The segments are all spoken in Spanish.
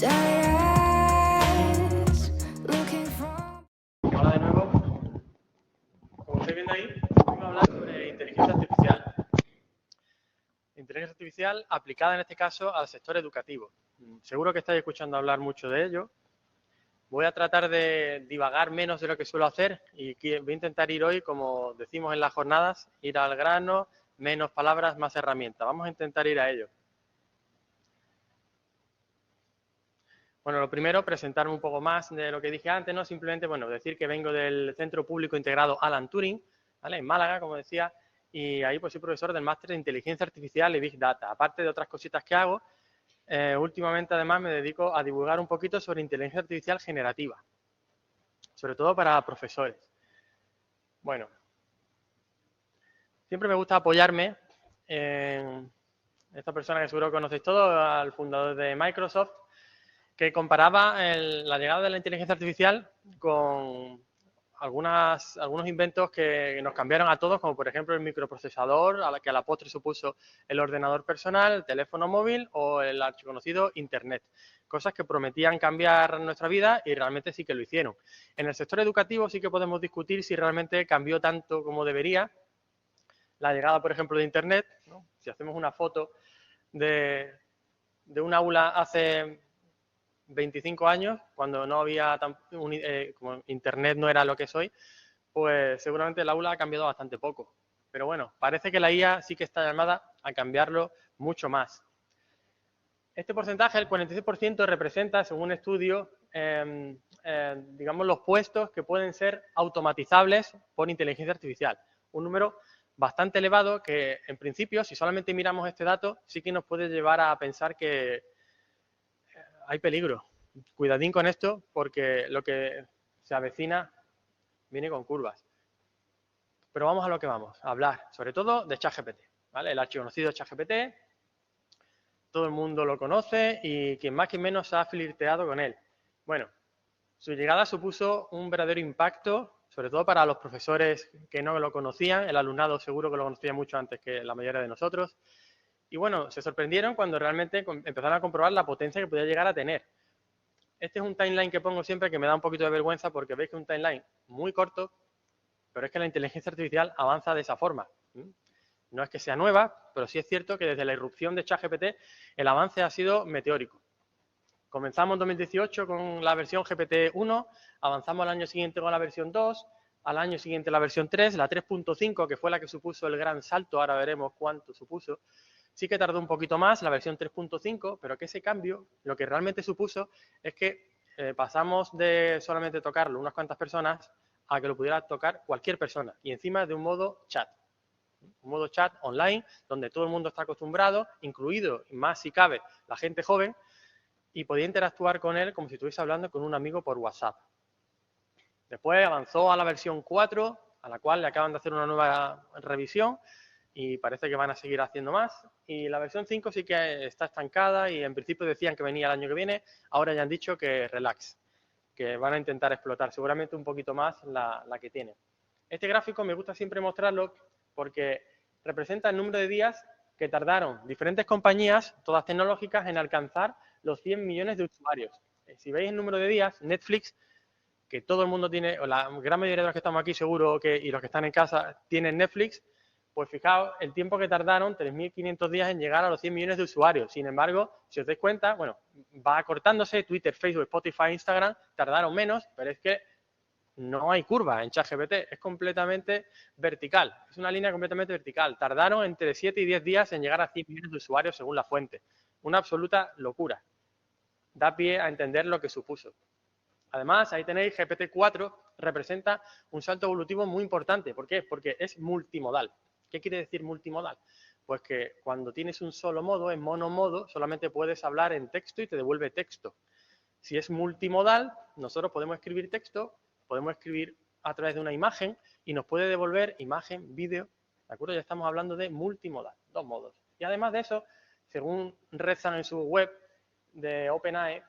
Hola de nuevo. Como estáis viendo ahí, vamos a hablar sobre inteligencia artificial. Inteligencia artificial aplicada en este caso al sector educativo. Seguro que estáis escuchando hablar mucho de ello. Voy a tratar de divagar menos de lo que suelo hacer y voy a intentar ir hoy, como decimos en las jornadas, ir al grano, menos palabras, más herramientas. Vamos a intentar ir a ello. Bueno, lo primero, presentarme un poco más de lo que dije antes, ¿no? Simplemente, bueno, decir que vengo del Centro Público Integrado Alan Turing, ¿vale? En Málaga, como decía, y ahí pues soy profesor del máster de Inteligencia Artificial y Big Data. Aparte de otras cositas que hago, últimamente además me dedico a divulgar un poquito sobre inteligencia artificial generativa, sobre todo para profesores. Bueno, siempre me gusta apoyarme en esta persona que seguro que conocéis todos, al fundador de Microsoft, que comparaba la llegada de la inteligencia artificial con algunos inventos que nos cambiaron a todos, como por ejemplo el microprocesador, que a la postre supuso el ordenador personal, el teléfono móvil o el archiconocido Internet. Cosas que prometían cambiar nuestra vida y realmente sí que lo hicieron. En el sector educativo sí que podemos discutir si realmente cambió tanto como debería la llegada, por ejemplo, de Internet, ¿no? Si hacemos una foto de un aula hace 25 años, cuando no había como Internet no era lo que es hoy, pues seguramente el aula ha cambiado bastante poco. Pero bueno, parece que la IA sí que está llamada a cambiarlo mucho más. Este porcentaje, el 46%, representa, según un estudio, digamos, los puestos que pueden ser automatizables por inteligencia artificial. Un número bastante elevado que, en principio, si solamente miramos este dato, sí que nos puede llevar a pensar que hay peligro. Cuidadín con esto, porque lo que se avecina viene con curvas. Pero vamos a lo que vamos, a hablar, sobre todo de ChatGPT, ¿vale? El archiconocido ChatGPT, todo el mundo lo conoce y quien más que menos ha flirteado con él. Bueno, su llegada supuso un verdadero impacto, sobre todo para los profesores que no lo conocían, el alumnado seguro que lo conocía mucho antes que la mayoría de nosotros. Y bueno, se sorprendieron cuando realmente empezaron a comprobar la potencia que podía llegar a tener. Este es un timeline que pongo siempre que me da un poquito de vergüenza porque veis que es un timeline muy corto, pero es que la inteligencia artificial avanza de esa forma. No es que sea nueva, pero sí es cierto que desde la irrupción de ChatGPT el avance ha sido meteórico. Comenzamos en 2018 con la versión GPT-1, avanzamos al año siguiente con la versión 2, al año siguiente la versión 3, la 3.5, que fue la que supuso el gran salto, ahora veremos cuánto supuso. Sí que tardó un poquito más, la versión 3.5, pero que ese cambio, lo que realmente supuso es que pasamos de solamente tocarlo unas cuantas personas a que lo pudiera tocar cualquier persona, y encima de un modo chat. Un modo chat online, donde todo el mundo está acostumbrado, incluido, más si cabe, la gente joven, y podía interactuar con él como si estuviese hablando con un amigo por WhatsApp. Después avanzó a la versión 4, a la cual le acaban de hacer una nueva revisión, y parece que van a seguir haciendo más. Y la versión 5 sí que está estancada y en principio decían que venía el año que viene, ahora ya han dicho que relax, que van a intentar explotar seguramente un poquito más la que tiene. Este gráfico me gusta siempre mostrarlo porque representa el número de días que tardaron diferentes compañías, todas tecnológicas, en alcanzar los 100 millones de usuarios. Si veis el número de días, Netflix, que todo el mundo tiene, o la gran mayoría de los que estamos aquí seguro que, y los que están en casa tienen Netflix, pues fijaos el tiempo que tardaron, 3.500 días en llegar a los 100 millones de usuarios. Sin embargo, si os dais cuenta, bueno, va acortándose, Twitter, Facebook, Spotify, Instagram, tardaron menos, pero es que no hay curva en ChatGPT, es completamente vertical, es una línea completamente vertical. Tardaron entre 7 y 10 días en llegar a 100 millones de usuarios según la fuente. Una absoluta locura. Da pie a entender lo que supuso. Además, ahí tenéis GPT-4, representa un salto evolutivo muy importante. ¿Por qué? Porque es multimodal. ¿Qué quiere decir multimodal? Pues que cuando tienes un solo modo, en monomodo, solamente puedes hablar en texto y te devuelve texto. Si es multimodal, nosotros podemos escribir texto, podemos escribir a través de una imagen y nos puede devolver imagen, vídeo, ¿de acuerdo? Ya estamos hablando de multimodal, dos modos. Y además de eso, según rezan en su web de OpenAI,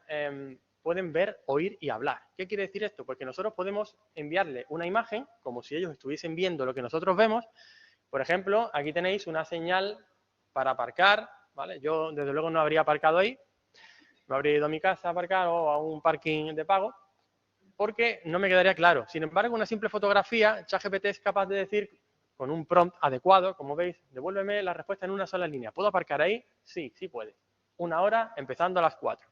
pueden ver, oír y hablar. ¿Qué quiere decir esto? Pues que nosotros podemos enviarle una imagen, como si ellos estuviesen viendo lo que nosotros vemos. Por ejemplo, aquí tenéis una señal para aparcar, ¿vale? Yo, desde luego, no habría aparcado ahí. me habría ido a mi casa a aparcar o a un parking de pago, porque no me quedaría claro. Sin embargo, una simple fotografía, ChatGPT es capaz de decir, con un prompt adecuado, como veis, devuélveme la respuesta en una sola línea. ¿Puedo aparcar ahí? Sí, sí puede. 1 hora, empezando a las 4.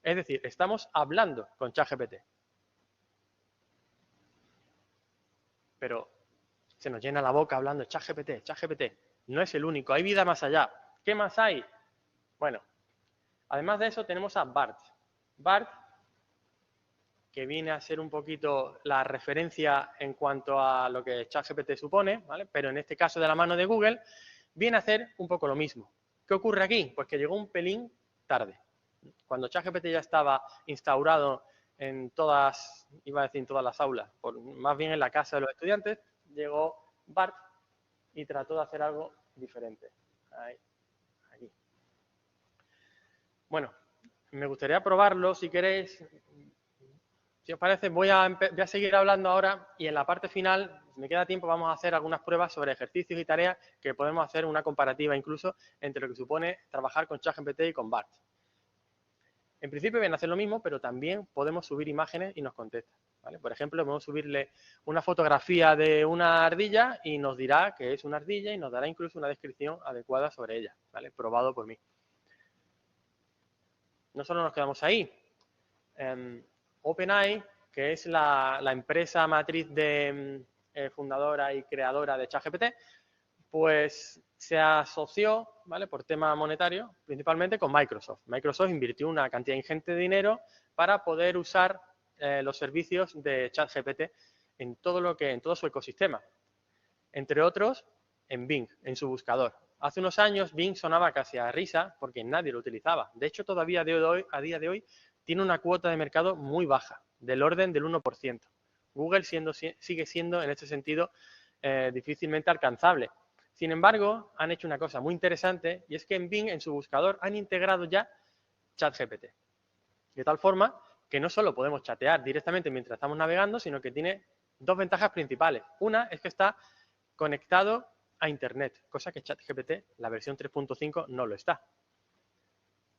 Es decir, estamos hablando con ChatGPT. Pero se nos llena la boca hablando de ChatGPT, ChatGPT. No es el único, hay vida más allá. ¿Qué más hay? Bueno, además de eso tenemos a BART. BART, que viene a ser un poquito la referencia en cuanto a lo que ChatGPT supone, ¿vale? Pero en este caso de la mano de Google, viene a hacer un poco lo mismo. ¿Qué ocurre aquí? Pues que llegó un pelín tarde. Cuando ChatGPT ya estaba instaurado en todas, iba a decir en todas las aulas, más bien en la casa de los estudiantes, llegó BART y trató de hacer algo diferente. Ahí, aquí. Bueno, me gustaría probarlo, si queréis. Si os parece, voy a seguir hablando ahora y en la parte final, si me queda tiempo, vamos a hacer algunas pruebas sobre ejercicios y tareas que podemos hacer una comparativa incluso entre lo que supone trabajar con ChatGPT y con BART. En principio viene a hacer lo mismo, pero también podemos subir imágenes y nos contesta, ¿vale? Por ejemplo, podemos subirle una fotografía de una ardilla y nos dirá que es una ardilla y nos dará incluso una descripción adecuada sobre ella, ¿vale? Probado por mí. No solo nos quedamos ahí. OpenAI, que es la empresa matriz de fundadora y creadora de ChatGPT, pues se asoció, ¿vale? Por tema monetario, principalmente con Microsoft. Microsoft invirtió una cantidad ingente de dinero para poder usar los servicios de ChatGPT en todo su ecosistema. Entre otros, en Bing, en su buscador. Hace unos años Bing sonaba casi a risa porque nadie lo utilizaba. De hecho, todavía a día de hoy tiene una cuota de mercado muy baja, del orden del 1%. Google sigue siendo, en este sentido, difícilmente alcanzable. Sin embargo, han hecho una cosa muy interesante y es que en Bing, en su buscador, han integrado ya ChatGPT. De tal forma que no solo podemos chatear directamente mientras estamos navegando, sino que tiene dos ventajas principales. Una es que está conectado a Internet, cosa que ChatGPT, la versión 3.5, no lo está.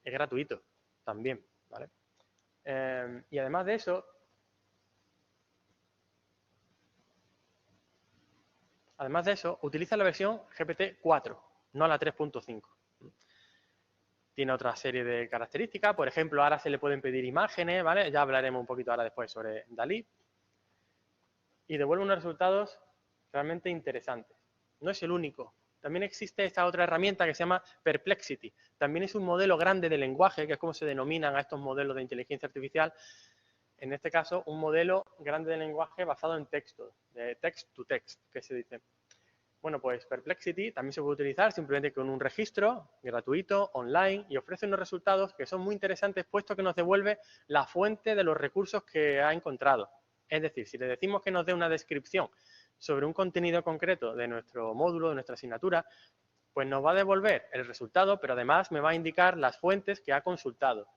Es gratuito también, ¿vale? Y además de eso, utiliza la versión GPT-4, no la 3.5. Tiene otra serie de características, por ejemplo, ahora se le pueden pedir imágenes, ¿vale? Ya hablaremos un poquito ahora después sobre DALL-E. Y devuelve unos resultados realmente interesantes. No es el único. También existe esta otra herramienta que se llama Perplexity. También es un modelo grande de lenguaje, que es como se denominan a estos modelos de inteligencia artificial. En este caso, un modelo grande de lenguaje basado en texto, de text to text, que se dice. Bueno, pues Perplexity también se puede utilizar simplemente con un registro gratuito, online, y ofrece unos resultados que son muy interesantes, puesto que nos devuelve la fuente de los recursos que ha encontrado. Es decir, si le decimos que nos dé una descripción sobre un contenido concreto de nuestro módulo, de nuestra asignatura, pues nos va a devolver el resultado, pero además me va a indicar las fuentes que ha consultado.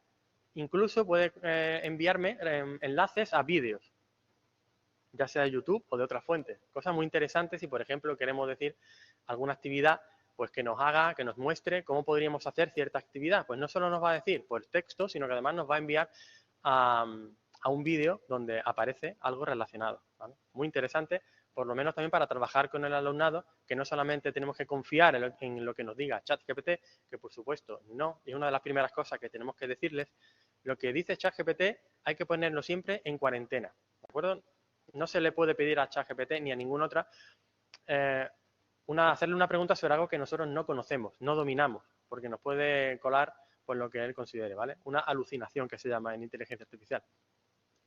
Incluso puede enviarme enlaces a vídeos, ya sea de YouTube o de otras fuentes. Cosas muy interesantes si, por ejemplo, queremos decir alguna actividad pues que nos haga, que nos muestre cómo podríamos hacer cierta actividad. Pues no solo nos va a decir por texto, sino que además nos va a enviar a un vídeo donde aparece algo relacionado, ¿vale? Muy interesante, por lo menos también para trabajar con el alumnado, que no solamente tenemos que confiar en lo que nos diga ChatGPT, que por supuesto no, y es una de las primeras cosas que tenemos que decirles. Lo que dice ChatGPT hay que ponerlo siempre en cuarentena, ¿de acuerdo? No se le puede pedir a ChatGPT ni a ninguna otra hacerle una pregunta sobre algo que nosotros no conocemos, no dominamos, porque nos puede colar pues lo que él considere, ¿vale? Una alucinación que se llama en inteligencia artificial.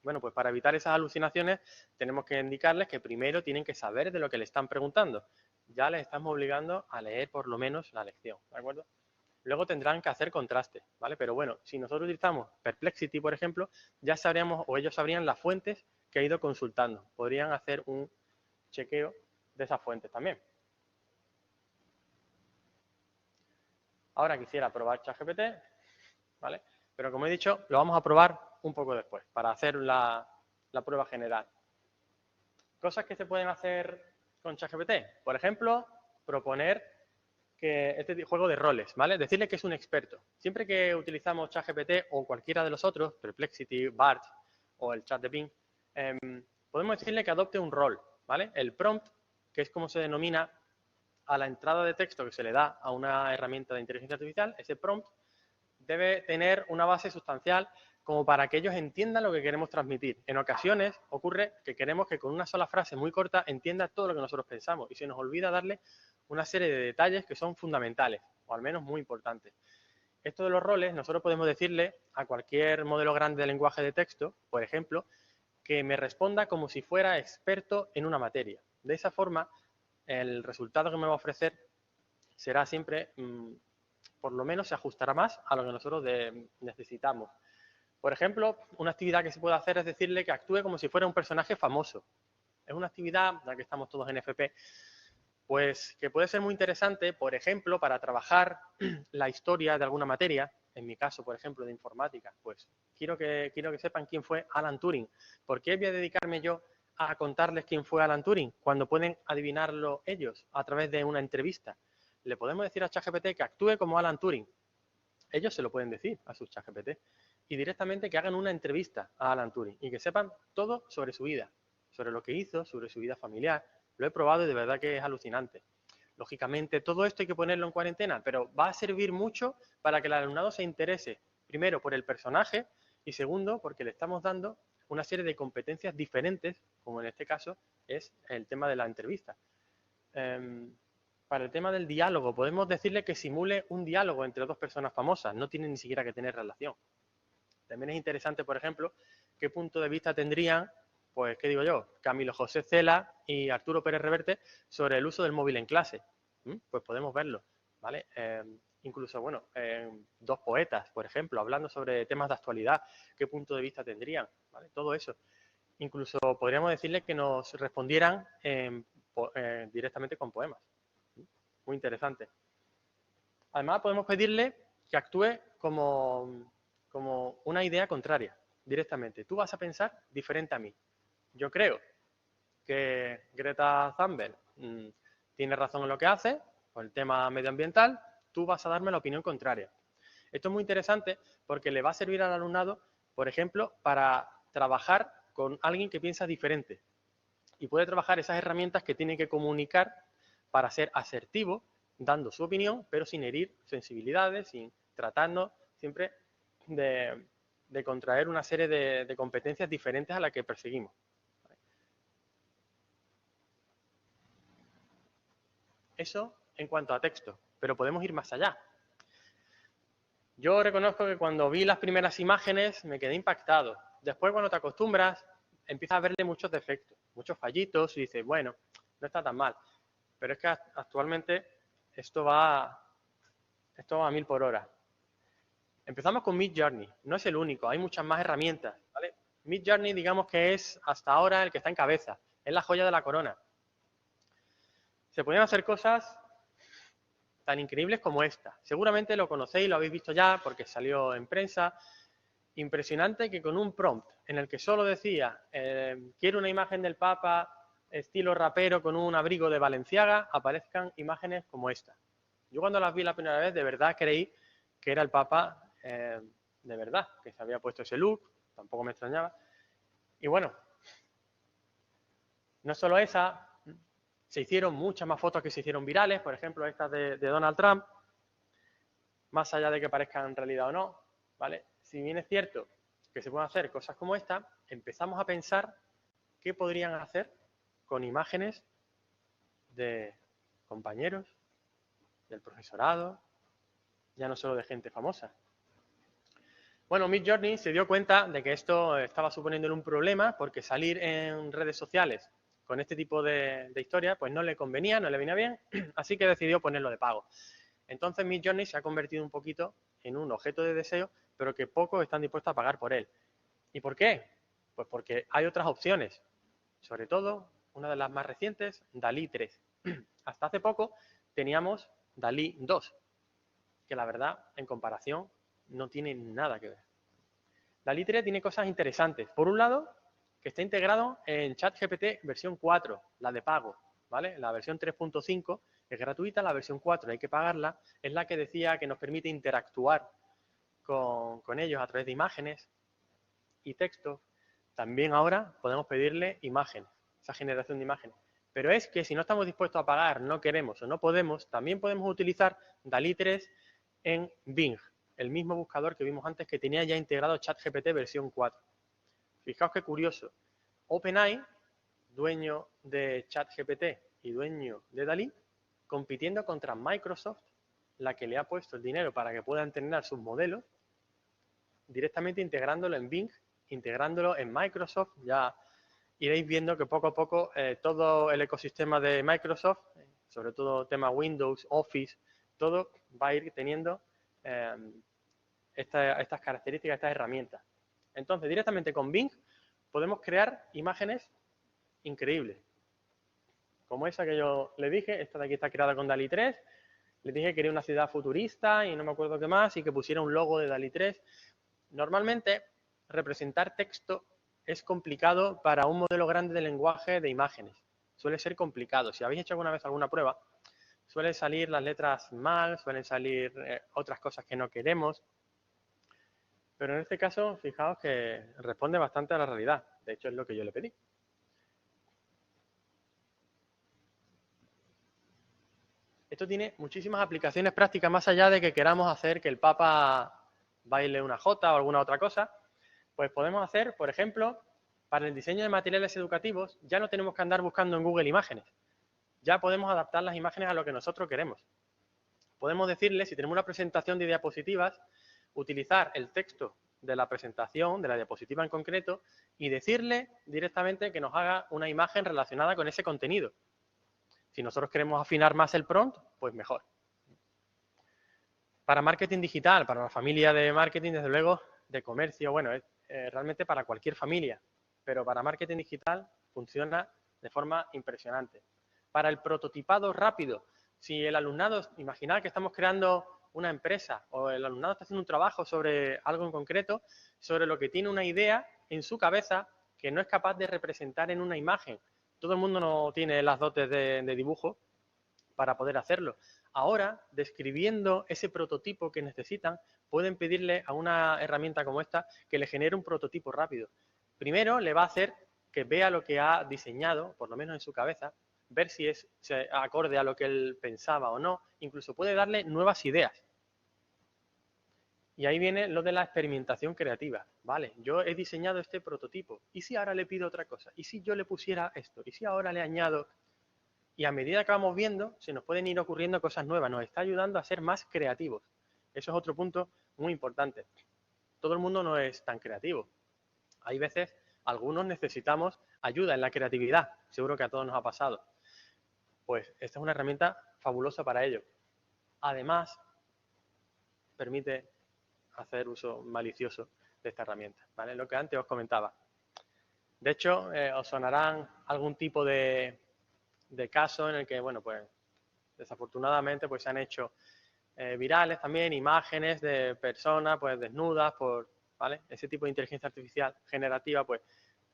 Bueno, pues para evitar esas alucinaciones tenemos que indicarles que primero tienen que saber de lo que le están preguntando. Ya les estamos obligando a leer por lo menos la lección, ¿de acuerdo? Luego tendrán que hacer contraste, ¿vale? Pero bueno, si nosotros utilizamos Perplexity, por ejemplo, ya sabríamos o ellos sabrían las fuentes que ha ido consultando. Podrían hacer un chequeo de esas fuentes también. Ahora quisiera probar ChatGPT, ¿vale? Pero como he dicho, lo vamos a probar un poco después, para hacer la prueba general. Cosas que se pueden hacer con ChatGPT. Por ejemplo, proponer que este juego de roles, ¿vale? Decirle que es un experto. Siempre que utilizamos ChatGPT o cualquiera de los otros, Perplexity, BART o el chat de Bing, podemos decirle que adopte un rol, ¿vale? El prompt, que es como se denomina a la entrada de texto que se le da a una herramienta de inteligencia artificial, ese prompt debe tener una base sustancial como para que ellos entiendan lo que queremos transmitir. En ocasiones ocurre que queremos que con una sola frase muy corta entienda todo lo que nosotros pensamos y se nos olvida darle una serie de detalles que son fundamentales, o al menos muy importantes. Esto de los roles, nosotros podemos decirle a cualquier modelo grande de lenguaje de texto, por ejemplo, que me responda como si fuera experto en una materia. De esa forma, el resultado que me va a ofrecer será siempre, por lo menos se ajustará más a lo que nosotros necesitamos. Por ejemplo, una actividad que se puede hacer es decirle que actúe como si fuera un personaje famoso. Es una actividad, ya que estamos todos en FP, pues que puede ser muy interesante, por ejemplo, para trabajar la historia de alguna materia, en mi caso, por ejemplo, de informática, pues quiero que sepan quién fue Alan Turing. ¿Por qué voy a dedicarme yo a contarles quién fue Alan Turing cuando pueden adivinarlo ellos a través de una entrevista? Le podemos decir a ChatGPT que actúe como Alan Turing. Ellos se lo pueden decir a sus ChatGPT. Y directamente que hagan una entrevista a Alan Turing y que sepan todo sobre su vida, sobre lo que hizo, sobre su vida familiar. Lo he probado y de verdad que es alucinante. Lógicamente, todo esto hay que ponerlo en cuarentena, pero va a servir mucho para que el alumnado se interese, primero, por el personaje y segundo, porque le estamos dando una serie de competencias diferentes, como en este caso es el tema de la entrevista. Para el tema del diálogo, podemos decirle que simule un diálogo entre dos personas famosas, no tiene ni siquiera que tener relación. También es interesante, por ejemplo, qué punto de vista tendrían, pues, ¿qué digo yo? Camilo José Cela y Arturo Pérez Reverte sobre el uso del móvil en clase. Pues podemos verlo, ¿vale? Incluso, bueno, dos poetas, por ejemplo, hablando sobre temas de actualidad, qué punto de vista tendrían, ¿vale? Todo eso. Incluso podríamos decirle que nos respondieran directamente con poemas. Muy interesante. Además, podemos pedirle que actúe como una idea contraria, directamente. Tú vas a pensar diferente a mí. Yo creo que Greta Thunberg tiene razón en lo que hace, con el tema medioambiental, tú vas a darme la opinión contraria. Esto es muy interesante porque le va a servir al alumnado, por ejemplo, para trabajar con alguien que piensa diferente. Y puede trabajar esas herramientas que tiene que comunicar para ser asertivo, dando su opinión, pero sin herir sensibilidades, sin tratando siempre de contraer una serie de competencias diferentes a las que perseguimos. Eso en cuanto a texto, pero podemos ir más allá. Yo reconozco que cuando vi las primeras imágenes me quedé impactado. Después, cuando te acostumbras, empiezas a verle muchos defectos, muchos fallitos y dices, bueno, no está tan mal. Pero es que actualmente esto va a 1000 por hora. Empezamos con Midjourney. No es el único, hay muchas más herramientas, ¿vale? Midjourney, digamos que es hasta ahora el que está en cabeza. Es la joya de la corona. Se pueden hacer cosas tan increíbles como esta. Seguramente lo conocéis, lo habéis visto ya porque salió en prensa. Impresionante que con un prompt en el que solo decía quiero una imagen del Papa estilo rapero con un abrigo de Balenciaga, aparezcan imágenes como esta. Yo cuando las vi la primera vez de verdad creí que era el Papa de verdad, que se había puesto ese look, tampoco me extrañaba. Y bueno, no solo esa, se hicieron muchas más fotos que se hicieron virales, por ejemplo estas de Donald Trump, más allá de que parezcan realidad o no, ¿vale? Si bien es cierto que se pueden hacer cosas como esta, empezamos a pensar qué podrían hacer con imágenes de compañeros, del profesorado, ya no solo de gente famosa. Bueno, Midjourney se dio cuenta de que esto estaba suponiéndole un problema porque salir en redes sociales con este tipo de historias pues no le convenía, no le venía bien, así que decidió ponerlo de pago. Entonces Midjourney se ha convertido un poquito en un objeto de deseo, pero que pocos están dispuestos a pagar por él. ¿Y por qué? Pues porque hay otras opciones. Sobre todo, una de las más recientes, DALL-E 3. Hasta hace poco teníamos DALL-E 2, que la verdad, en comparación, no tiene nada que ver. DALL-E 3 tiene cosas interesantes. Por un lado, que está integrado en ChatGPT versión 4, la de pago, ¿vale? La versión 3.5 es gratuita, la versión 4 hay que pagarla, es la que decía que nos permite interactuar con ellos a través de imágenes y textos. También ahora podemos pedirle imágenes, esa generación de imágenes. Pero es que si no estamos dispuestos a pagar, no queremos o no podemos, también podemos utilizar DALL-E 3 en Bing, el mismo buscador que vimos antes que tenía ya integrado ChatGPT versión 4. Fijaos qué curioso. OpenAI, dueño de ChatGPT y dueño de DALL-E, compitiendo contra Microsoft, la que le ha puesto el dinero para que pueda entrenar sus modelos, directamente integrándolo en Bing, integrándolo en Microsoft. Ya iréis viendo que poco a poco todo el ecosistema de Microsoft, sobre todo tema Windows, Office, todo va a ir teniendo estas características, estas herramientas. Entonces, directamente con Bing podemos crear imágenes increíbles. Como esa que yo le dije, esta de aquí está creada con DALL-E 3. Le dije que quería una ciudad futurista y no me acuerdo qué más, y que pusiera un logo de DALL-E 3. Normalmente, representar texto es complicado para un modelo grande de lenguaje de imágenes. Suele ser complicado. Si habéis hecho alguna vez alguna prueba, suelen salir las letras mal, suelen salir otras cosas que no queremos. Pero en este caso, fijaos que responde bastante a la realidad. De hecho, es lo que yo le pedí. Esto tiene muchísimas aplicaciones prácticas más allá de que queramos hacer que el Papa baile una jota o alguna otra cosa. Pues podemos hacer, por ejemplo, para el diseño de materiales educativos, ya no tenemos que andar buscando en Google imágenes. Ya podemos adaptar las imágenes a lo que nosotros queremos. Podemos decirle, si tenemos una presentación de diapositivas, utilizar el texto de la presentación, de la diapositiva en concreto, y decirle directamente que nos haga una imagen relacionada con ese contenido. Si nosotros queremos afinar más el prompt, pues mejor. Para marketing digital, para la familia de marketing, desde luego, de comercio, bueno, es realmente para cualquier familia, pero para marketing digital funciona de forma impresionante. Para el prototipado rápido, si el alumnado, imaginad que estamos creando una empresa o el alumnado está haciendo un trabajo sobre algo en concreto, sobre lo que tiene una idea en su cabeza que no es capaz de representar en una imagen. Todo el mundo no tiene las dotes de dibujo para poder hacerlo. Ahora, describiendo ese prototipo que necesitan, pueden pedirle a una herramienta como esta que le genere un prototipo rápido. Primero, le va a hacer que vea lo que ha diseñado, por lo menos en su cabeza, ver si es acorde a lo que él pensaba o no. Incluso puede darle nuevas ideas. Y ahí viene lo de la experimentación creativa. Vale, yo he diseñado este prototipo. ¿Y si ahora le pido otra cosa? ¿Y si yo le pusiera esto? ¿Y si ahora le añado? Y a medida que vamos viendo, se nos pueden ir ocurriendo cosas nuevas. Nos está ayudando a ser más creativos. Eso es otro punto muy importante. Todo el mundo no es tan creativo. Hay veces, algunos necesitamos ayuda en la creatividad. Seguro que a todos nos ha pasado. Pues esta es una herramienta fabulosa para ello. Además, permite hacer uso malicioso de esta herramienta, ¿vale? Lo que antes os comentaba. De hecho, os sonarán algún tipo de caso en el que, bueno, pues desafortunadamente pues se han hecho virales también, imágenes de personas pues desnudas, ¿vale? Ese tipo de inteligencia artificial generativa pues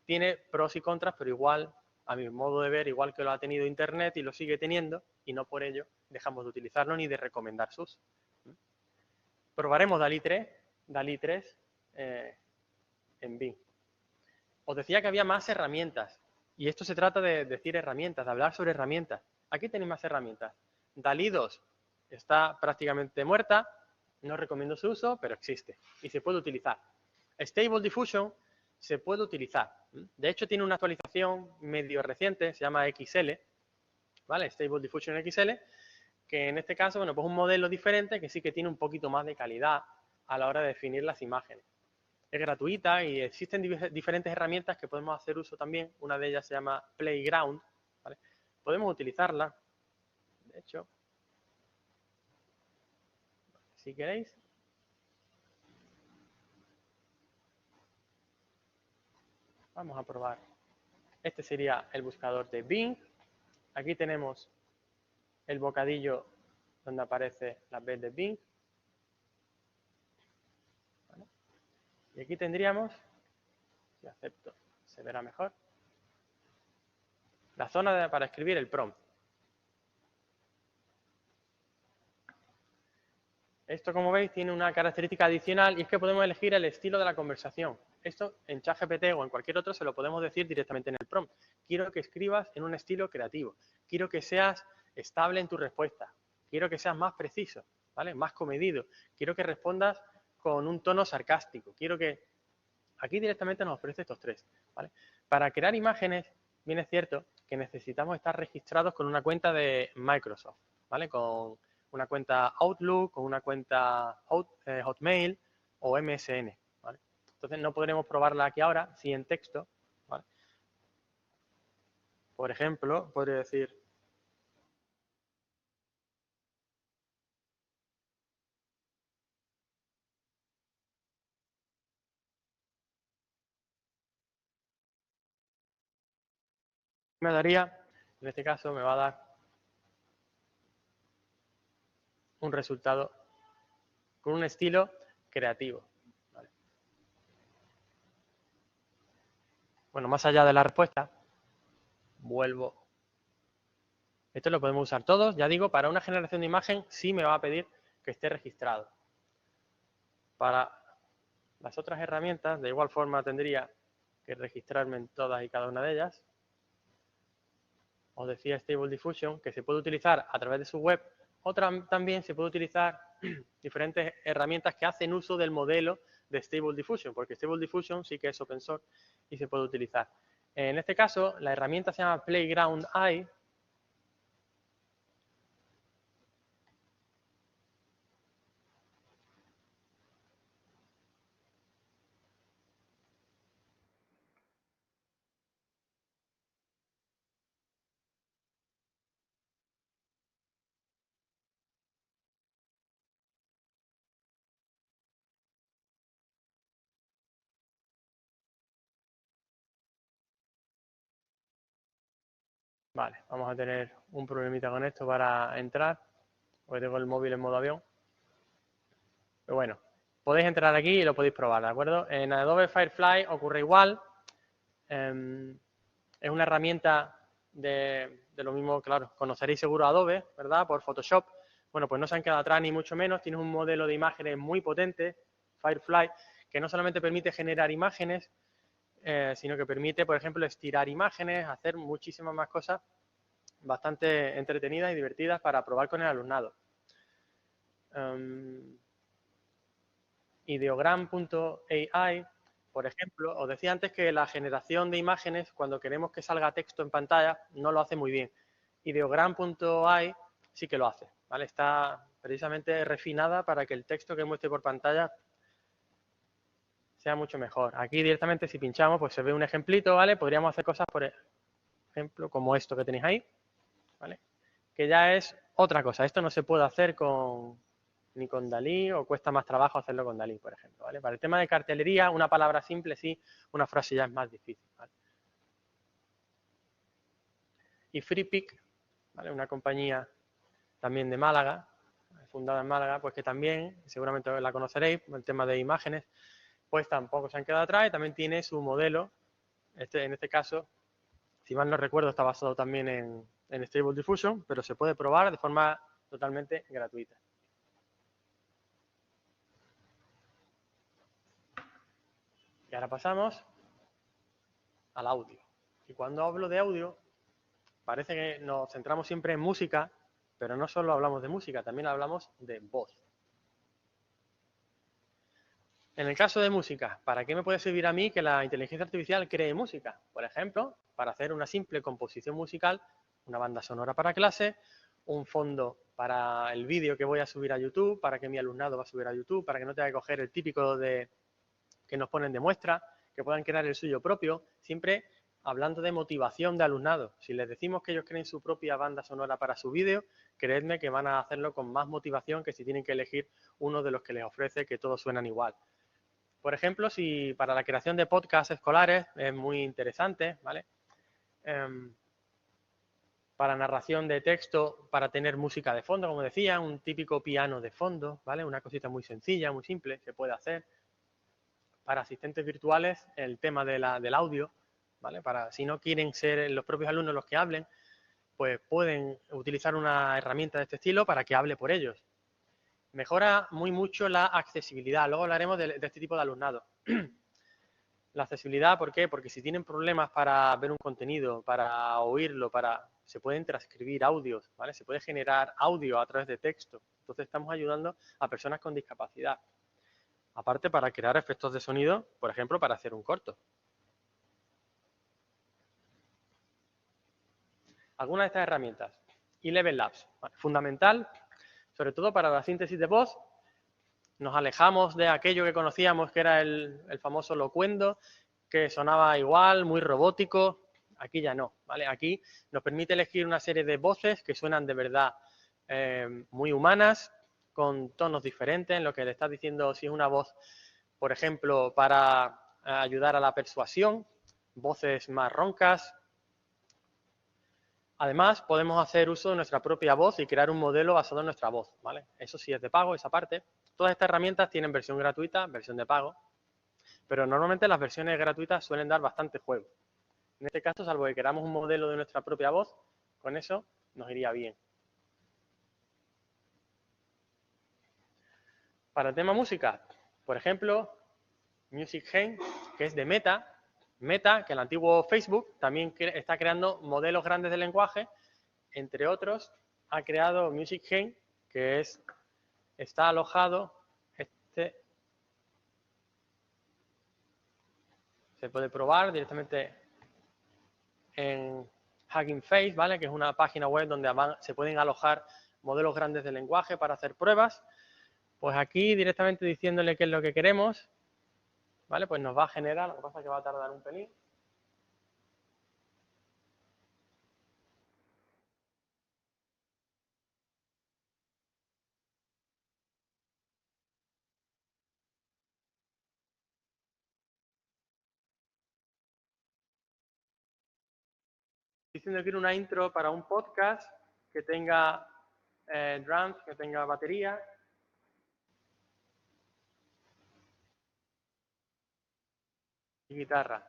tiene pros y contras, pero igual, a mi modo de ver, igual que lo ha tenido Internet y lo sigue teniendo, y no por ello dejamos de utilizarlo ni de recomendar sus. Probaremos DALL-E 3 en Bing. Os decía que había más herramientas, y esto se trata de decir herramientas, de hablar sobre herramientas. Aquí tenéis más herramientas. DALL-E 2 está prácticamente muerta, no recomiendo su uso, pero existe y se puede utilizar. Stable Diffusion se puede utilizar. De hecho, tiene una actualización medio reciente, se llama XL, ¿vale? Stable Diffusion XL, que en este caso, bueno, pues un modelo diferente que sí que tiene un poquito más de calidad a la hora de definir las imágenes. Es gratuita y existen diferentes herramientas que podemos hacer uso también. Una de ellas se llama Playground, ¿vale? Podemos utilizarla, de hecho, si queréis. Vamos a probar. Este sería el buscador de Bing. Aquí tenemos el bocadillo donde aparece la B de Bing. ¿Vale? Y aquí tendríamos, si acepto, se verá mejor, la zona para escribir el prompt. Esto, como veis, tiene una característica adicional y es que podemos elegir el estilo de la conversación. Esto en ChatGPT o en cualquier otro se lo podemos decir directamente en el prompt. Quiero que escribas en un estilo creativo. Quiero que seas estable en tu respuesta. Quiero que seas más preciso, ¿vale? Más comedido. Quiero que respondas con un tono sarcástico. Quiero que... Aquí directamente nos ofrece estos tres, ¿vale? Para crear imágenes, bien es cierto que necesitamos estar registrados con una cuenta de Microsoft, ¿vale? Con una cuenta Outlook, con una cuenta Hotmail o MSN, ¿vale? Entonces no podremos probarla aquí ahora, sí en texto, ¿vale? Por ejemplo, podría decir... Me daría, en este caso me va a dar un resultado con un estilo creativo, ¿vale? Bueno, más allá de la respuesta, vuelvo. Esto lo podemos usar todos, ya digo, para una generación de imagen sí me va a pedir que esté registrado. Para las otras herramientas, de igual forma tendría que registrarme en todas y cada una de ellas. Os decía Stable Diffusion, que se puede utilizar a través de su web, o también se puede utilizar diferentes herramientas que hacen uso del modelo de Stable Diffusion, porque Stable Diffusion sí que es open source y se puede utilizar. En este caso, la herramienta se llama Playground AI. Vale, vamos a tener un problemita con esto para entrar, porque tengo el móvil en modo avión. Pero bueno, podéis entrar aquí y lo podéis probar, ¿de acuerdo? En Adobe Firefly ocurre igual. Es una herramienta de lo mismo, claro, conoceréis seguro Adobe, ¿verdad? Por Photoshop. Bueno, pues no se han quedado atrás ni mucho menos. Tienes un modelo de imágenes muy potente, Firefly, que no solamente permite generar imágenes, sino que permite, por ejemplo, estirar imágenes, hacer muchísimas más cosas bastante entretenidas y divertidas para probar con el alumnado. Ideogram.ai, por ejemplo, os decía antes que la generación de imágenes, cuando queremos que salga texto en pantalla, no lo hace muy bien. Ideogram.ai sí que lo hace, ¿vale? Está precisamente refinada para que el texto que muestre por pantalla sea mucho mejor. Aquí directamente si pinchamos, pues se ve un ejemplito, ¿vale? Podríamos hacer cosas, por ejemplo, como esto que tenéis ahí, ¿vale? Que ya es otra cosa. Esto no se puede hacer ni con Dalí, o cuesta más trabajo hacerlo con Dalí, por ejemplo, ¿vale? Para el tema de cartelería, una palabra simple sí, una frase ya es más difícil, ¿vale? Y FreePic, ¿vale? Una compañía también de Málaga, fundada en Málaga, pues que también, seguramente la conoceréis, el tema de imágenes, pues tampoco se han quedado atrás y también tiene su modelo, en este caso, si mal no recuerdo, está basado también en Stable Diffusion, pero se puede probar de forma totalmente gratuita. Y ahora pasamos al audio. Y cuando hablo de audio, parece que nos centramos siempre en música, pero no solo hablamos de música, también hablamos de voz. En el caso de música, ¿para qué me puede servir a mí que la inteligencia artificial cree música? Por ejemplo, para hacer una simple composición musical, una banda sonora para clase, un fondo para el vídeo que voy a subir a YouTube, para que mi alumnado va a subir a YouTube, para que no tenga que coger el típico que nos ponen de muestra, que puedan crear el suyo propio, siempre hablando de motivación de alumnado. Si les decimos que ellos creen su propia banda sonora para su vídeo, creedme que van a hacerlo con más motivación que si tienen que elegir uno de los que les ofrece que todos suenan igual. Por ejemplo, si para la creación de podcasts escolares es muy interesante, ¿vale? Para narración de texto, para tener música de fondo, como decía, un típico piano de fondo, ¿vale? Una cosita muy sencilla, muy simple, se puede hacer. Para asistentes virtuales, el tema del audio, ¿vale? Para si no quieren ser los propios alumnos los que hablen, pues pueden utilizar una herramienta de este estilo para que hable por ellos. Mejora muy mucho la accesibilidad. Luego hablaremos de este tipo de alumnado. La accesibilidad, ¿por qué? Porque si tienen problemas para ver un contenido, para oírlo, se pueden transcribir audios, ¿vale? Se puede generar audio a través de texto. Entonces estamos ayudando a personas con discapacidad. Aparte para crear efectos de sonido, por ejemplo, para hacer un corto. Algunas de estas herramientas. Y Level Labs, ¿vale? Fundamental, sobre todo para la síntesis de voz. Nos alejamos de aquello que conocíamos que era el famoso locuendo, que sonaba igual, muy robótico. Aquí ya no, ¿vale? Aquí nos permite elegir una serie de voces que suenan de verdad muy humanas, con tonos diferentes, en lo que le estás diciendo si es una voz, por ejemplo, para ayudar a la persuasión, voces más roncas. Además, podemos hacer uso de nuestra propia voz y crear un modelo basado en nuestra voz, ¿vale? Eso sí es de pago, esa parte. Todas estas herramientas tienen versión gratuita, versión de pago, pero normalmente las versiones gratuitas suelen dar bastante juego. En este caso, salvo que queramos un modelo de nuestra propia voz, con eso nos iría bien. Para el tema música, por ejemplo, Music Gen, que es de Meta. Meta, que el antiguo Facebook, también está creando modelos grandes de lenguaje. Entre otros, ha creado Music Gen, que está alojado, se puede probar directamente en Hugging Face, ¿vale? Que es una página web donde se pueden alojar modelos grandes de lenguaje para hacer pruebas. Pues aquí directamente diciéndole qué es lo que queremos, ¿vale? Pues nos va a generar, lo que pasa es que va a tardar un pelín. Diciendo que quiero una intro para un podcast que tenga drums, que tenga batería. Y guitarra.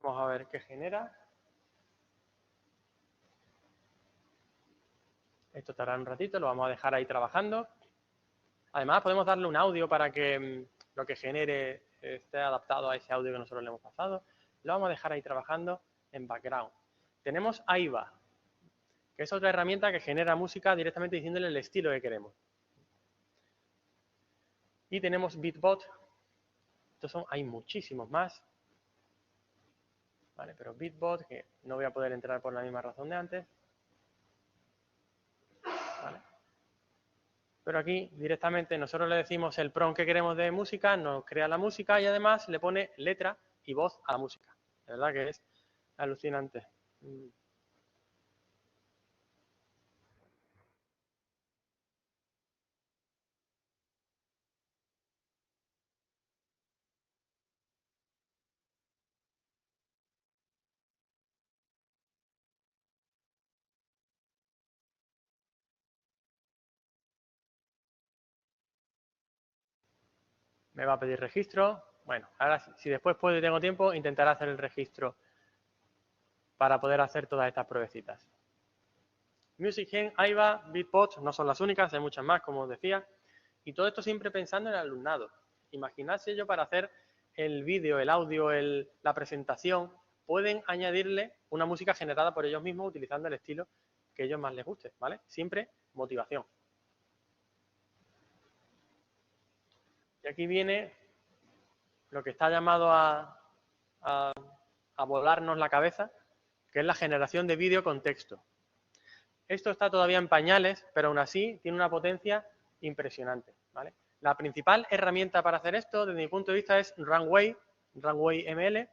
Vamos a ver qué genera. Esto tardará un ratito, lo vamos a dejar ahí trabajando. Además, podemos darle un audio para que lo que genere esté adaptado a ese audio que nosotros le hemos pasado. Lo vamos a dejar ahí trabajando en background. Tenemos Aiva, que es otra herramienta que genera música directamente diciéndole el estilo que queremos. Y tenemos Beatbot. Hay muchísimos más. Vale, pero Beatbot, que no voy a poder entrar por la misma razón de antes. Vale. Pero aquí directamente nosotros le decimos el prompt que queremos de música, nos crea la música y además le pone letra y voz a la música. De verdad que es alucinante. Me va a pedir registro. Bueno, ahora si después puedo y tengo tiempo, intentaré hacer el registro para poder hacer todas estas pruebecitas. Music Gen, Aiva, Beatbot no son las únicas, hay muchas más, como os decía. Y todo esto siempre pensando en el alumnado. Imaginarse yo para hacer el vídeo, el audio, la presentación, pueden añadirle una música generada por ellos mismos utilizando el estilo que a ellos más les guste, ¿vale? Siempre motivación. Y aquí viene lo que está llamado a volarnos la cabeza, que es la generación de vídeo con texto. Esto está todavía en pañales, pero aún así tiene una potencia impresionante, ¿vale? La principal herramienta para hacer esto, desde mi punto de vista, es Runway ML.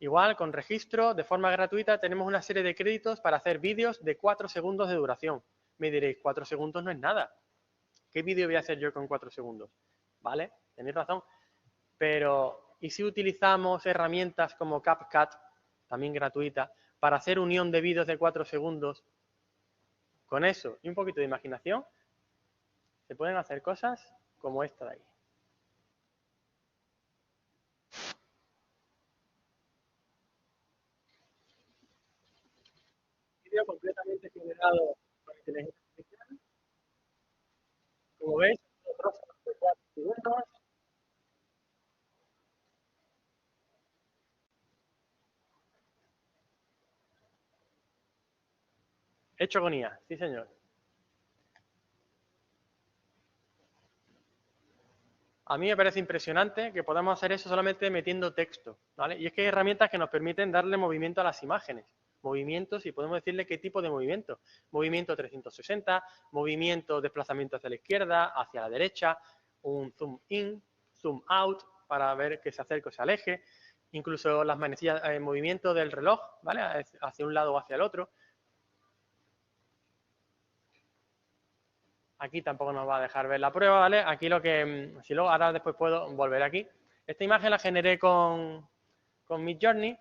Igual, con registro, de forma gratuita, tenemos una serie de créditos para hacer vídeos de 4 segundos de duración. Me diréis, 4 segundos no es nada. ¿Qué vídeo voy a hacer yo con 4 segundos? ¿Vale? Tenéis razón. Pero, ¿y si utilizamos herramientas como CapCut, también gratuita, para hacer unión de vídeos de 4 segundos? Con eso y un poquito de imaginación, se pueden hacer cosas como esta de ahí. Vídeo completamente generado por inteligencia artificial. Hecho con IA, sí señor. A mí me parece impresionante que podamos hacer eso solamente metiendo texto, ¿vale? Y es que hay herramientas que nos permiten darle movimiento a las imágenes. Movimientos y podemos decirle qué tipo de movimiento. Movimiento 360, movimiento desplazamiento hacia la izquierda, hacia la derecha, un zoom in, zoom out para ver que se acerque o se aleje, incluso las manecillas, el movimiento del reloj, ¿vale? Hacia un lado o hacia el otro. Aquí tampoco nos va a dejar ver la prueba, ¿vale? Aquí lo que, si luego, ahora después puedo volver aquí. Esta imagen la generé con Midjourney,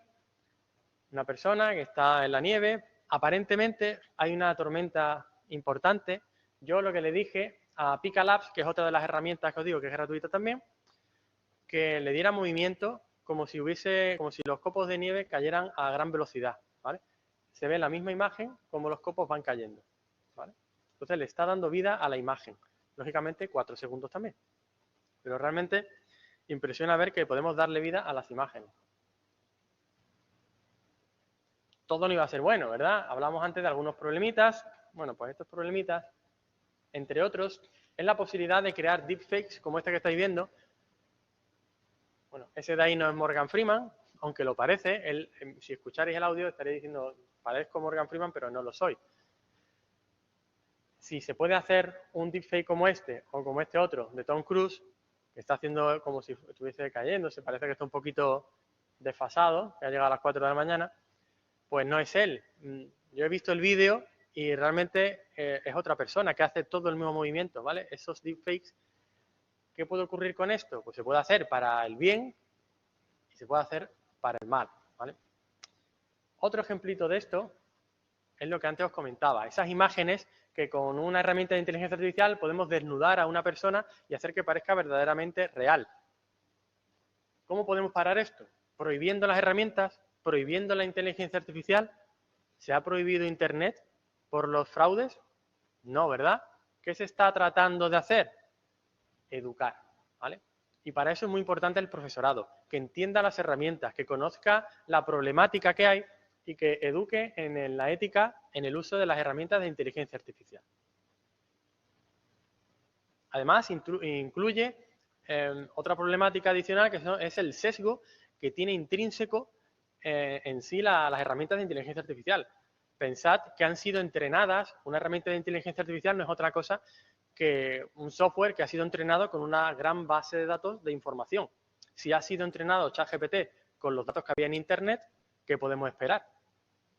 una persona que está en la nieve. Aparentemente hay una tormenta importante. Yo lo que le dije a Pika Labs, que es otra de las herramientas que os digo que es gratuita también, que le diera movimiento como si los copos de nieve cayeran a gran velocidad, ¿vale? Se ve la misma imagen como los copos van cayendo, ¿vale? Entonces le está dando vida a la imagen. Lógicamente 4 segundos también. Pero realmente impresiona ver que podemos darle vida a las imágenes. Todo no iba a ser bueno, ¿verdad? Hablamos antes de algunos problemitas. Bueno, pues estos problemitas, entre otros, es la posibilidad de crear deepfakes como este que estáis viendo. Bueno, ese de ahí no es Morgan Freeman, aunque lo parece. Él, si escucharéis el audio estaréis diciendo, parezco Morgan Freeman, pero no lo soy. Si se puede hacer un deepfake como este o como este otro de Tom Cruise, que está haciendo como si estuviese cayendo, se parece que está un poquito desfasado, que ha llegado a las 4 de la mañana, pues no es él. Yo he visto el vídeo y realmente es otra persona que hace todo el mismo movimiento, ¿vale? Esos deepfakes, ¿qué puede ocurrir con esto? Pues se puede hacer para el bien y se puede hacer para el mal, ¿vale? Otro ejemplito de esto es lo que antes os comentaba, esas imágenes que con una herramienta de inteligencia artificial podemos desnudar a una persona y hacer que parezca verdaderamente real. ¿Cómo podemos parar esto? Prohibiendo las herramientas, prohibiendo la inteligencia artificial. ¿Se ha prohibido Internet por los fraudes? No, ¿verdad? ¿Qué se está tratando de hacer? Educar, ¿vale? Y para eso es muy importante el profesorado, que entienda las herramientas, que conozca la problemática que hay y que eduque en la ética en el uso de las herramientas de inteligencia artificial. Además, incluye otra problemática adicional que es el sesgo que tiene intrínseco en sí las herramientas de inteligencia artificial. Pensad que han sido entrenadas, una herramienta de inteligencia artificial no es otra cosa que un software que ha sido entrenado con una gran base de datos de información. Si ha sido entrenado ChatGPT con los datos que había en Internet, ¿qué podemos esperar?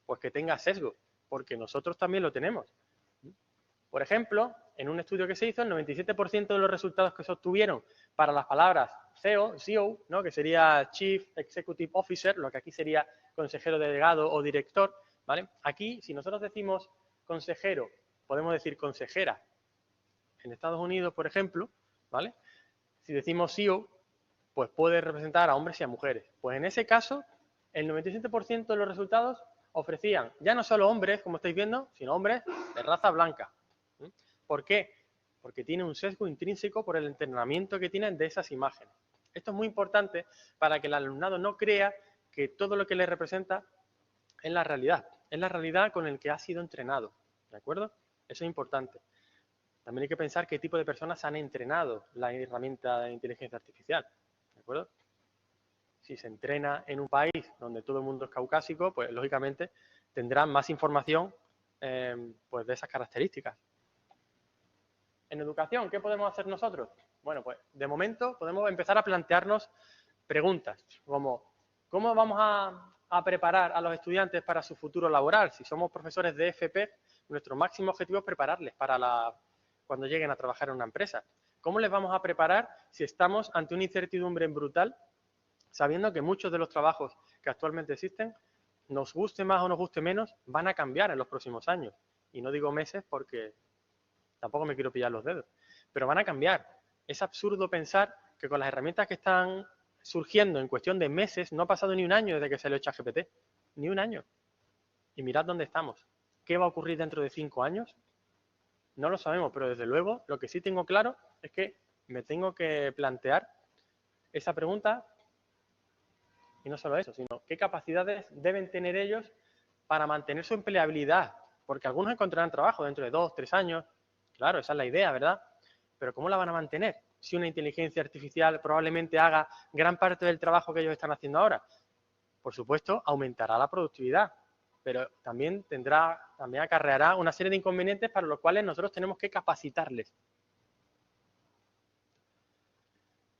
Pues que tenga sesgo, porque nosotros también lo tenemos. Por ejemplo, en un estudio que se hizo, el 97% de los resultados que se obtuvieron para las palabras CEO, ¿no? Que sería Chief Executive Officer, lo que aquí sería consejero delegado o director, ¿vale? Aquí, si nosotros decimos consejero, podemos decir consejera. En Estados Unidos, por ejemplo, ¿vale? Si decimos CEO, pues puede representar a hombres y a mujeres. Pues en ese caso, el 97% de los resultados ofrecían ya no solo hombres, como estáis viendo, sino hombres de raza blanca. ¿Por qué? Porque tiene un sesgo intrínseco por el entrenamiento que tienen de esas imágenes. Esto es muy importante para que el alumnado no crea que todo lo que le representa es la realidad con el que ha sido entrenado, ¿de acuerdo? Eso es importante. También hay que pensar qué tipo de personas han entrenado la herramienta de inteligencia artificial, ¿de acuerdo? Si se entrena en un país donde todo el mundo es caucásico, pues lógicamente tendrán más información pues de esas características. En educación, ¿qué podemos hacer nosotros? Bueno, pues de momento podemos empezar a plantearnos preguntas como ¿cómo vamos a preparar a los estudiantes para su futuro laboral? Si somos profesores de FP, nuestro máximo objetivo es prepararles para cuando lleguen a trabajar en una empresa. ¿Cómo les vamos a preparar si estamos ante una incertidumbre brutal, sabiendo que muchos de los trabajos que actualmente existen, nos guste más o nos guste menos, van a cambiar en los próximos años? Y no digo meses porque tampoco me quiero pillar los dedos, pero van a cambiar. Es absurdo pensar que con las herramientas que están surgiendo en cuestión de meses, no ha pasado ni un año desde que salió ChatGPT, ni un año. Y mirad dónde estamos. ¿Qué va a ocurrir dentro de 5 años? No lo sabemos, pero desde luego lo que sí tengo claro es que me tengo que plantear esa pregunta y no solo eso, sino qué capacidades deben tener ellos para mantener su empleabilidad porque algunos encontrarán trabajo dentro de 2, 3 años. Claro, esa es la idea, ¿verdad? Pero ¿cómo la van a mantener si una inteligencia artificial probablemente haga gran parte del trabajo que ellos están haciendo ahora? Por supuesto, aumentará la productividad, pero también acarreará una serie de inconvenientes para los cuales nosotros tenemos que capacitarles.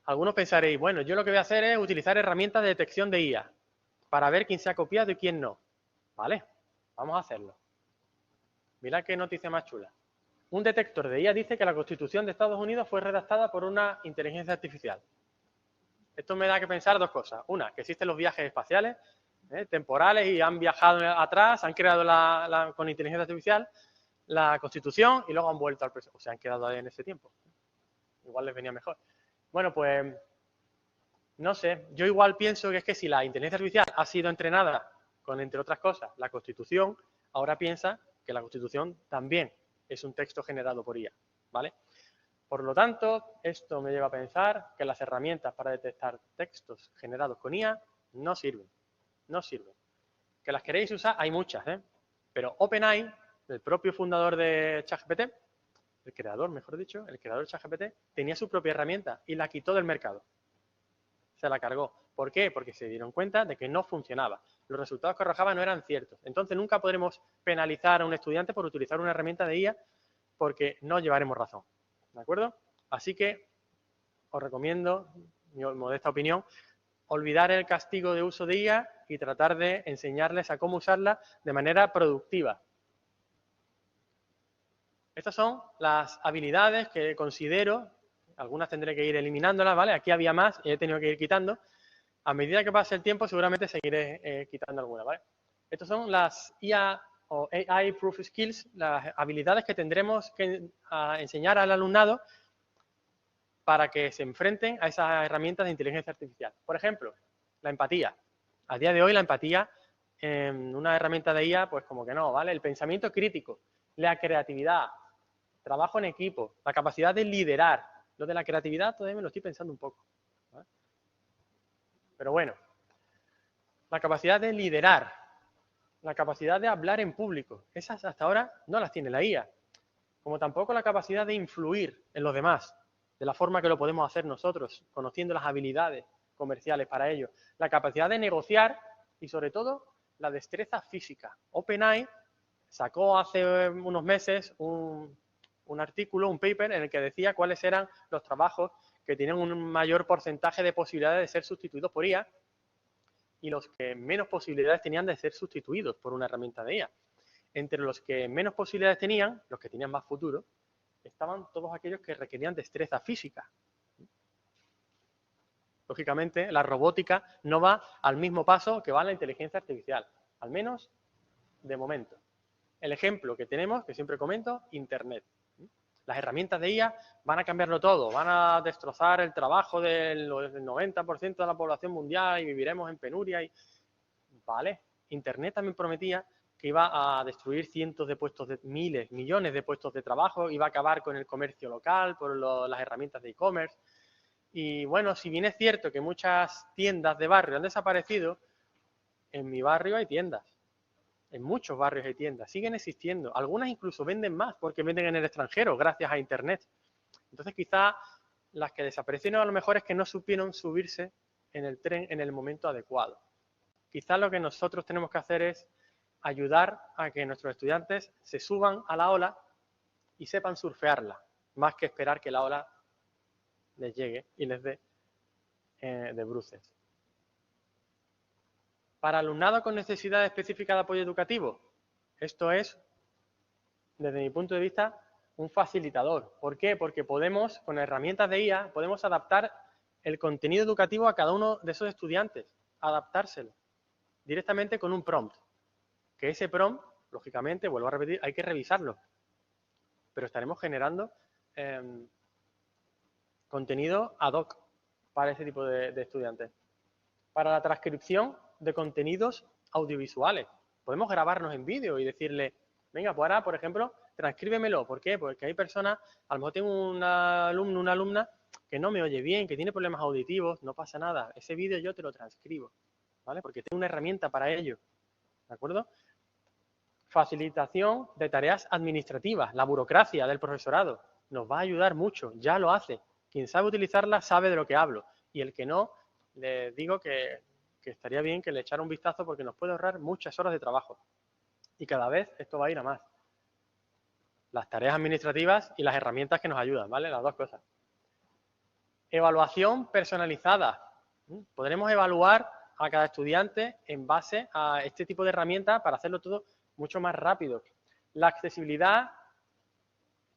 Algunos pensaréis, bueno, yo lo que voy a hacer es utilizar herramientas de detección de IA para ver quién se ha copiado y quién no. Vale, vamos a hacerlo. Mirad qué noticia más chula. Un detector de IA dice que la Constitución de Estados Unidos fue redactada por una inteligencia artificial. Esto me da que pensar dos cosas. Una, que existen los viajes espaciales, temporales, y han viajado atrás, han creado con inteligencia artificial la Constitución y luego han vuelto al presente. O se han quedado ahí en ese tiempo. Igual les venía mejor. Bueno, pues no sé. Yo igual pienso que es que si la inteligencia artificial ha sido entrenada con, entre otras cosas, la Constitución, ahora piensa que la Constitución también es un texto generado por IA, ¿vale? Por lo tanto, esto me lleva a pensar que las herramientas para detectar textos generados con IA no sirven. No sirven. ¿Que las queréis usar? Hay muchas, ¿eh? Pero OpenAI, el propio fundador de ChatGPT, el creador, mejor dicho, el creador de ChatGPT, tenía su propia herramienta y la quitó del mercado. Se la cargó. ¿Por qué? Porque se dieron cuenta de que no funcionaba. Los resultados que arrojaba no eran ciertos. Entonces nunca podremos penalizar a un estudiante por utilizar una herramienta de IA porque no llevaremos razón. ¿De acuerdo? Así que os recomiendo, mi modesta opinión, olvidar el castigo de uso de IA y tratar de enseñarles a cómo usarla de manera productiva. Estas son las habilidades que considero, algunas tendré que ir eliminándolas, ¿vale? Aquí había más y he tenido que ir quitando. A medida que pase el tiempo seguramente seguiré quitando algunas, ¿vale? Estas son las IA o AI Proof Skills, las habilidades que tendremos que enseñar al alumnado para que se enfrenten a esas herramientas de inteligencia artificial. Por ejemplo, la empatía. A día de hoy la empatía en una herramienta de IA, pues como que no, ¿vale? El pensamiento crítico, la creatividad, trabajo en equipo, la capacidad de liderar. Lo de la creatividad todavía me lo estoy pensando un poco, ¿vale? Pero bueno, la capacidad de liderar, la capacidad de hablar en público, esas hasta ahora no las tiene la IA. Como tampoco la capacidad de influir en los demás, de la forma que lo podemos hacer nosotros, conociendo las habilidades comerciales para ello. La capacidad de negociar y, sobre todo, la destreza física. OpenAI sacó hace unos meses un artículo, un paper, en el que decía cuáles eran los trabajos que tienen un mayor porcentaje de posibilidades de ser sustituidos por IA y los que menos posibilidades tenían de ser sustituidos por una herramienta de IA. Entre los que menos posibilidades tenían, los que tenían más futuro, estaban todos aquellos que requerían destreza física. Lógicamente, la robótica no va al mismo paso que va la inteligencia artificial, al menos de momento. El ejemplo que tenemos, que siempre comento, Internet. Las herramientas de IA van a cambiarlo todo, van a destrozar el trabajo del 90% de la población mundial y viviremos en penuria. Vale, Internet también prometía que iba a destruir cientos de puestos, miles, millones de puestos de trabajo, iba a acabar con el comercio local por las herramientas de e-commerce. Y bueno, si bien es cierto que muchas tiendas de barrio han desaparecido, en mi barrio hay tiendas. En muchos barrios hay tiendas, siguen existiendo. Algunas incluso venden más porque venden en el extranjero gracias a Internet. Entonces quizá las que desaparecieron a lo mejor es que no supieron subirse en el tren en el momento adecuado. Quizá lo que nosotros tenemos que hacer es ayudar a que nuestros estudiantes se suban a la ola y sepan surfearla, más que esperar que la ola les llegue y les dé de bruces. Para alumnado con necesidad específica de apoyo educativo, esto es, desde mi punto de vista, un facilitador. ¿Por qué? Porque podemos, con herramientas de IA, podemos adaptar el contenido educativo a cada uno de esos estudiantes, adaptárselo directamente con un prompt. Que ese prompt, lógicamente, vuelvo a repetir, hay que revisarlo. Pero estaremos generando contenido ad hoc para ese tipo de estudiantes. Para la transcripción de contenidos audiovisuales. Podemos grabarnos en vídeo y decirle, venga, pues ahora, por ejemplo, transcríbemelo. ¿Por qué? Porque hay personas, a lo mejor tengo un alumno, una alumna que no me oye bien, que tiene problemas auditivos, no pasa nada. Ese vídeo yo te lo transcribo, ¿vale? Porque tengo una herramienta para ello, ¿de acuerdo? facilitación de tareas administrativas, la burocracia del profesorado. Nos va a ayudar mucho, ya lo hace. Quien sabe utilizarla sabe de lo que hablo. Y el que no, le digo que estaría bien que le echara un vistazo porque nos puede ahorrar muchas horas de trabajo. Y cada vez esto va a ir a más. Las tareas administrativas y las herramientas que nos ayudan, ¿vale? Las dos cosas. Evaluación personalizada. Podremos evaluar a cada estudiante en base a este tipo de herramientas para hacerlo todo mucho más rápido. La accesibilidad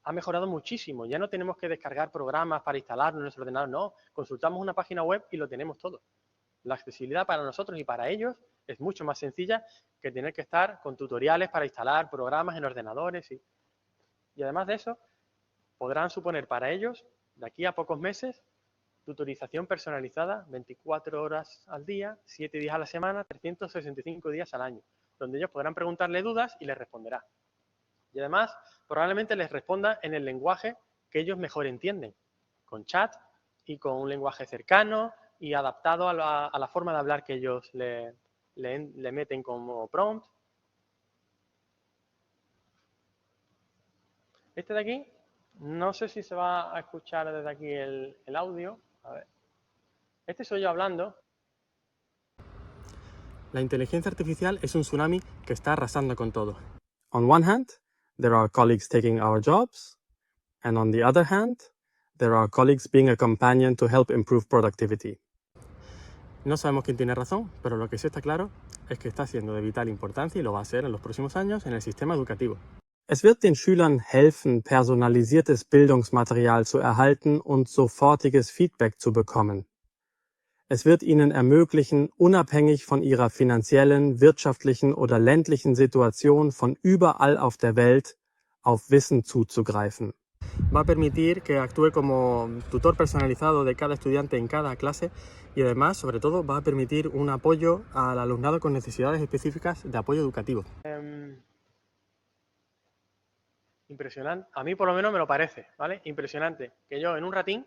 ha mejorado muchísimo. Ya no tenemos que descargar programas para instalarlo en nuestro ordenador, no. Consultamos una página web y lo tenemos todo. La accesibilidad para nosotros y para ellos es mucho más sencilla que tener que estar con tutoriales para instalar programas en ordenadores. Y además de eso, podrán suponer para ellos, de aquí a pocos meses, tutorización personalizada 24 horas al día, 7 días a la semana, 365 días al año, donde ellos podrán preguntarle dudas y les responderá. Y además, probablemente les responda en el lenguaje que ellos mejor entienden, con chat y con un lenguaje cercano y adaptado a la forma de hablar que ellos le meten como prompt. Este de aquí, no sé si se va a escuchar desde aquí el audio. A ver. Este soy yo hablando. La inteligencia artificial es un tsunami que está arrasando con todo. On one hand, there are colleagues taking our jobs, and on the other hand, there are colleagues being a companion to help improve productivity. No sabemos quién tiene razón, pero lo que sí está claro es que está siendo de vital importancia y lo va a ser en los próximos años en el sistema educativo. Es wird den Schülern helfen, personalisiertes Bildungsmaterial zu erhalten und sofortiges Feedback zu bekommen. Es wird ihnen ermöglichen, unabhängig von ihrer finanziellen, wirtschaftlichen oder ländlichen Situation von überall auf der Welt auf Wissen zuzugreifen. Va a permitir que actúe como tutor personalizado de cada estudiante en cada clase y además, sobre todo, va a permitir un apoyo al alumnado con necesidades específicas de apoyo educativo. Impresionante. A mí por lo menos me lo parece, ¿vale? Impresionante. Que yo en un ratín,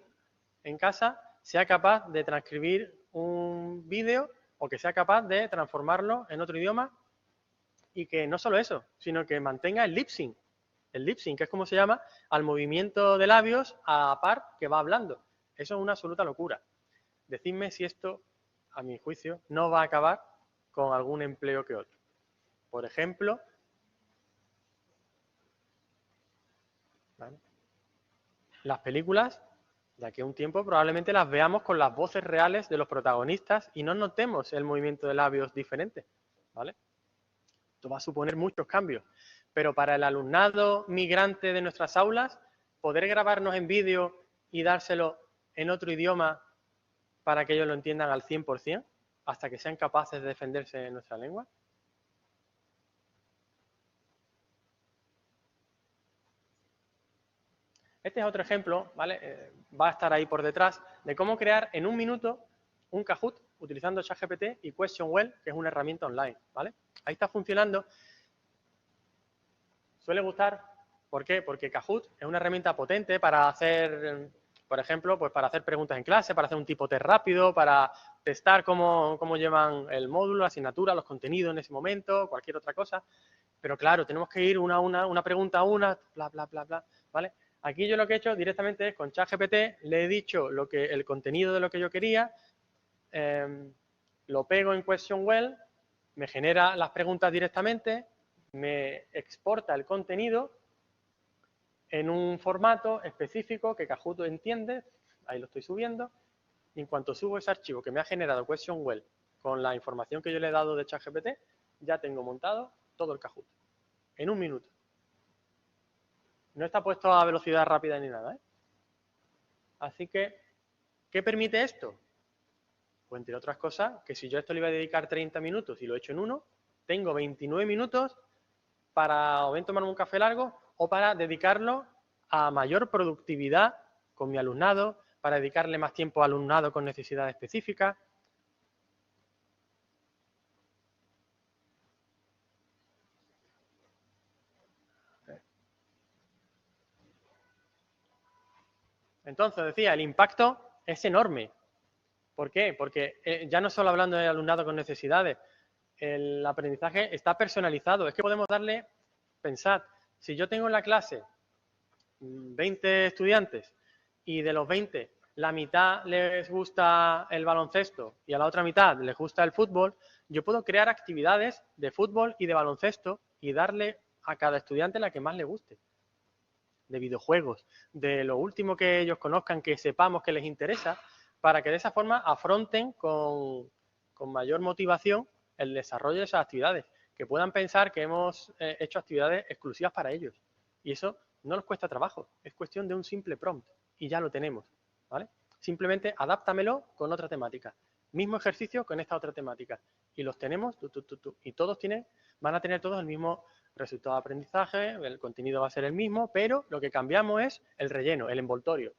en casa, sea capaz de transcribir un vídeo o que sea capaz de transformarlo en otro idioma y que no solo eso, sino que mantenga el lip sync. El lip sync, que es como se llama, al movimiento de labios a par que va hablando. Eso es una absoluta locura. Decidme si esto, a mi juicio, no va a acabar con algún empleo que otro. Por ejemplo, ¿vale? Las películas, de aquí a un tiempo, probablemente las veamos con las voces reales de los protagonistas y no notemos el movimiento de labios diferente, ¿vale? Esto va a suponer muchos cambios. Pero para el alumnado migrante de nuestras aulas, poder grabarnos en vídeo y dárselo en otro idioma para que ellos lo entiendan al 100%, hasta que sean capaces de defenderse en nuestra lengua. Este es otro ejemplo, ¿vale? Va a estar ahí por detrás, de cómo crear en un minuto un Kahoot utilizando ChatGPT y QuestionWell, que es una herramienta online, ¿vale? Ahí está funcionando. Suele gustar. ¿Por qué? Porque Kahoot es una herramienta potente para hacer, por ejemplo, pues para hacer preguntas en clase, para hacer un tipo test rápido, para testar cómo llevan el módulo, la asignatura, los contenidos en ese momento, cualquier otra cosa. Pero claro, tenemos que ir una pregunta a una, bla, bla, bla, bla, ¿vale? Aquí yo lo que he hecho directamente es con ChatGPT, le he dicho el contenido de lo que yo quería, lo pego en QuestionWell, me genera las preguntas directamente, me exporta el contenido en un formato específico que Kahoot entiende, ahí lo estoy subiendo, y en cuanto subo ese archivo que me ha generado QuestionWell con la información que yo le he dado de ChatGPT, ya tengo montado todo el Kahoot, en un minuto. No está puesto a velocidad rápida ni nada, ¿eh? Así que, ¿qué permite esto? Pues entre otras cosas, que si yo esto le iba a dedicar 30 minutos y lo he hecho en uno, tengo 29 minutos para o bien tomarme un café largo o para dedicarlo a mayor productividad con mi alumnado, para dedicarle más tiempo al alumnado con necesidades específicas. Entonces, decía, el impacto es enorme. ¿Por qué? Porque ya no solo hablando de alumnado con necesidades, el aprendizaje está personalizado. Es que podemos darle Pensad, si yo tengo en la clase 20 estudiantes y de los 20 la mitad les gusta el baloncesto y a la otra mitad les gusta el fútbol, yo puedo crear actividades de fútbol y de baloncesto y darle a cada estudiante la que más le guste. De videojuegos, de lo último que ellos conozcan, que sepamos que les interesa, para que de esa forma afronten con mayor motivación el desarrollo de esas actividades, que puedan pensar que hemos hecho actividades exclusivas para ellos. Y eso no nos cuesta trabajo, es cuestión de un simple prompt y ya lo tenemos, ¿vale? Simplemente adáptamelo con otra temática. Mismo ejercicio con esta otra temática. Y los tenemos, y todos van a tener todos el mismo resultado de aprendizaje, el contenido va a ser el mismo, pero lo que cambiamos es el relleno, el envoltorio.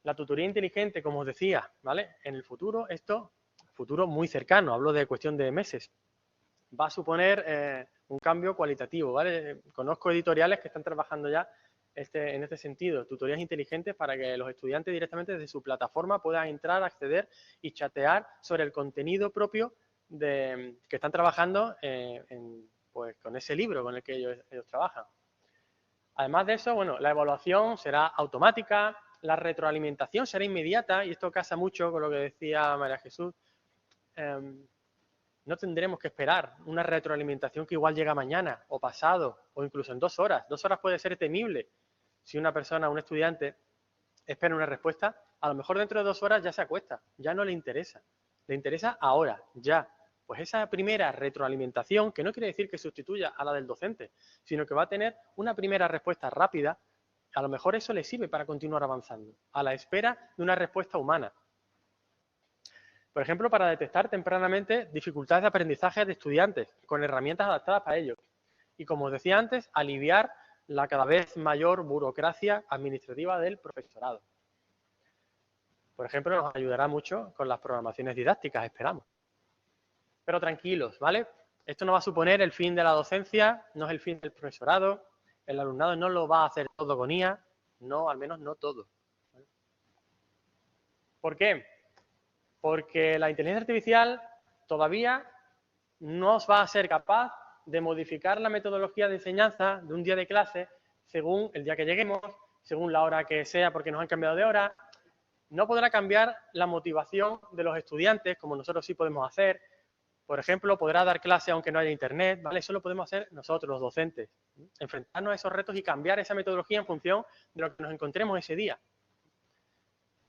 La tutoría inteligente, como os decía, ¿vale? En el futuro, futuro muy cercano, hablo de cuestión de meses, va a suponer un cambio cualitativo, ¿vale? Conozco editoriales que están trabajando ya en este sentido, tutorías inteligentes para que los estudiantes directamente desde su plataforma puedan entrar, acceder y chatear sobre el contenido propio que están trabajando pues, con ese libro con el que ellos trabajan. Además de eso, bueno, la evaluación será automática, la retroalimentación será inmediata, y esto casa mucho con lo que decía María Jesús. No tendremos que esperar una retroalimentación que igual llega mañana o pasado o incluso en 2 horas. 2 horas puede ser temible. Si una persona, un estudiante, espera una respuesta, a lo mejor dentro de 2 horas ya se acuesta, ya no le interesa. Le interesa ahora, ya. Pues esa primera retroalimentación, que no quiere decir que sustituya a la del docente, sino que va a tener una primera respuesta rápida, a lo mejor eso le sirve para continuar avanzando, a la espera de una respuesta humana. Por ejemplo, para detectar tempranamente dificultades de aprendizaje de estudiantes con herramientas adaptadas para ellos. Y como os decía antes, aliviar la cada vez mayor burocracia administrativa del profesorado. Por ejemplo, nos ayudará mucho con las programaciones didácticas, esperamos. Pero tranquilos, ¿vale? Esto no va a suponer el fin de la docencia, no es el fin del profesorado, el alumnado no lo va a hacer todo con IA, no, al menos no todo. ¿Vale? ¿Por qué? Porque la inteligencia artificial todavía no va a ser capaz de modificar la metodología de enseñanza de un día de clase según el día que lleguemos, según la hora que sea porque nos han cambiado de hora. No podrá cambiar la motivación de los estudiantes como nosotros sí podemos hacer. Por ejemplo, podrá dar clase aunque no haya internet, ¿vale? Eso lo podemos hacer nosotros, los docentes. Enfrentarnos a esos retos y cambiar esa metodología en función de lo que nos encontremos ese día.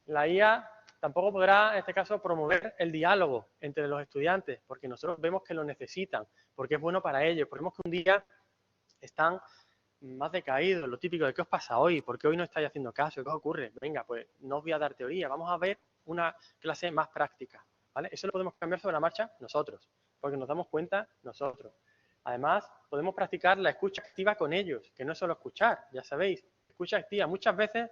La IA tampoco podrá, en este caso, promover el diálogo entre los estudiantes, porque nosotros vemos que lo necesitan, porque es bueno para ellos, porque vemos que un día están más decaídos, lo típico de ¿qué os pasa hoy? ¿Por qué hoy no estáis haciendo caso? ¿Qué os ocurre? Venga, pues no os voy a dar teoría, vamos a ver una clase más práctica, ¿vale? Eso lo podemos cambiar sobre la marcha nosotros, porque nos damos cuenta nosotros. Además, podemos practicar la escucha activa con ellos, que no es solo escuchar, ya sabéis, escucha activa. Muchas veces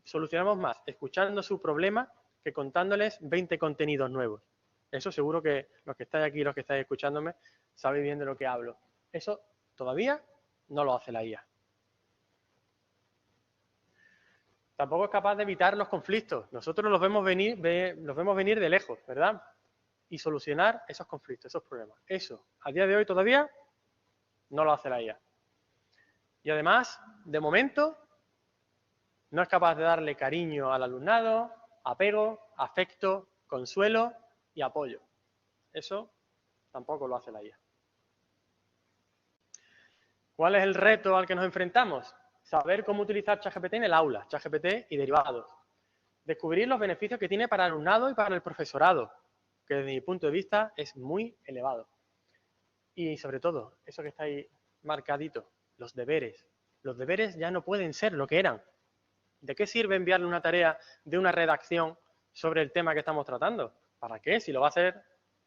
solucionamos más escuchando su problema que contándoles 20 contenidos nuevos. Eso seguro que los que estáis aquí, los que estáis escuchándome, sabéis bien de lo que hablo. Eso todavía no lo hace la IA. Tampoco es capaz de evitar los conflictos. Nosotros los vemos venir de lejos, ¿verdad? Y solucionar esos conflictos, esos problemas. Eso, a día de hoy todavía no lo hace la IA. Y además, de momento, no es capaz de darle cariño al alumnado, apego, afecto, consuelo y apoyo. Eso tampoco lo hace la IA. ¿Cuál es el reto al que nos enfrentamos? Saber cómo utilizar ChatGPT en el aula, ChatGPT y derivados. Descubrir los beneficios que tiene para el alumnado y para el profesorado, que desde mi punto de vista es muy elevado. Y sobre todo, eso que está ahí marcadito, los deberes. Los deberes ya no pueden ser lo que eran. ¿De qué sirve enviarle una tarea de una redacción sobre el tema que estamos tratando? ¿Para qué? Si lo va a hacer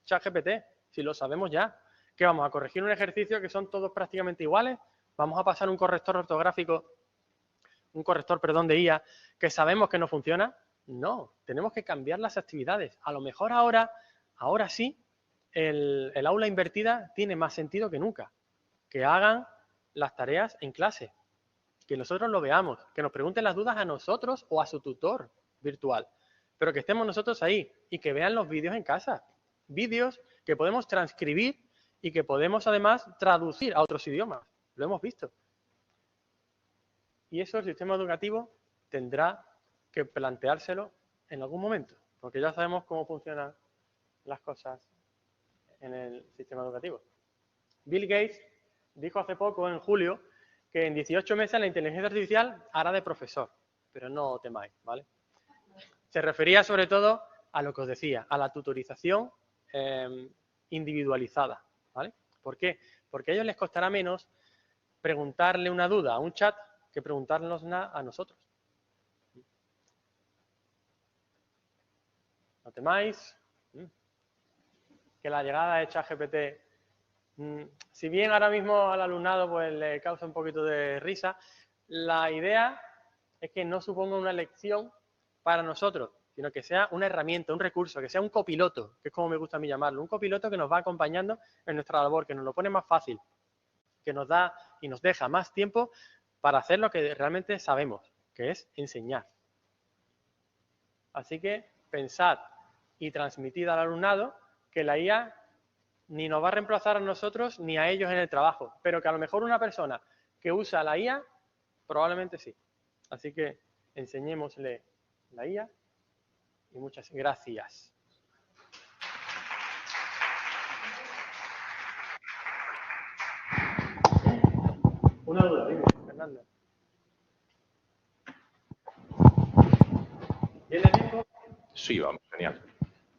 ChatGPT, si lo sabemos ya. ¿Qué vamos a corregir un ejercicio que son todos prácticamente iguales? ¿Vamos a pasar un corrector ortográfico, de IA, que sabemos que no funciona? No, tenemos que cambiar las actividades. A lo mejor ahora sí, el aula invertida tiene más sentido que nunca. Que hagan las tareas en clase, que nosotros lo veamos, que nos pregunten las dudas a nosotros o a su tutor virtual, pero que estemos nosotros ahí y que vean los vídeos en casa. Vídeos que podemos transcribir y que podemos además traducir a otros idiomas. lo hemos visto. Y eso el sistema educativo tendrá que planteárselo en algún momento, porque ya sabemos cómo funcionan las cosas en el sistema educativo. Bill Gates dijo hace poco, en julio, que en 18 meses la inteligencia artificial hará de profesor, pero no temáis, ¿vale? Se refería sobre todo a lo que os decía, a la tutorización individualizada, ¿vale? ¿Por qué? Porque a ellos les costará menos preguntarle una duda a un chat que preguntarnos a nosotros. No temáis que la llegada de ChatGPT, si bien ahora mismo al alumnado pues le causa un poquito de risa, la idea es que no suponga una lección para nosotros, sino que sea una herramienta, un recurso, que sea un copiloto, que es como me gusta a mí llamarlo, un copiloto que nos va acompañando en nuestra labor, que nos lo pone más fácil, que nos da y nos deja más tiempo para hacer lo que realmente sabemos, que es enseñar. Así que pensad y transmitid al alumnado que la IA ni nos va a reemplazar a nosotros ni a ellos en el trabajo, pero que a lo mejor una persona que usa la IA probablemente sí. Así que enseñémosle la IA y muchas gracias. Una duda, dime, Fernando. ¿Tiene tiempo? Sí, vamos, genial.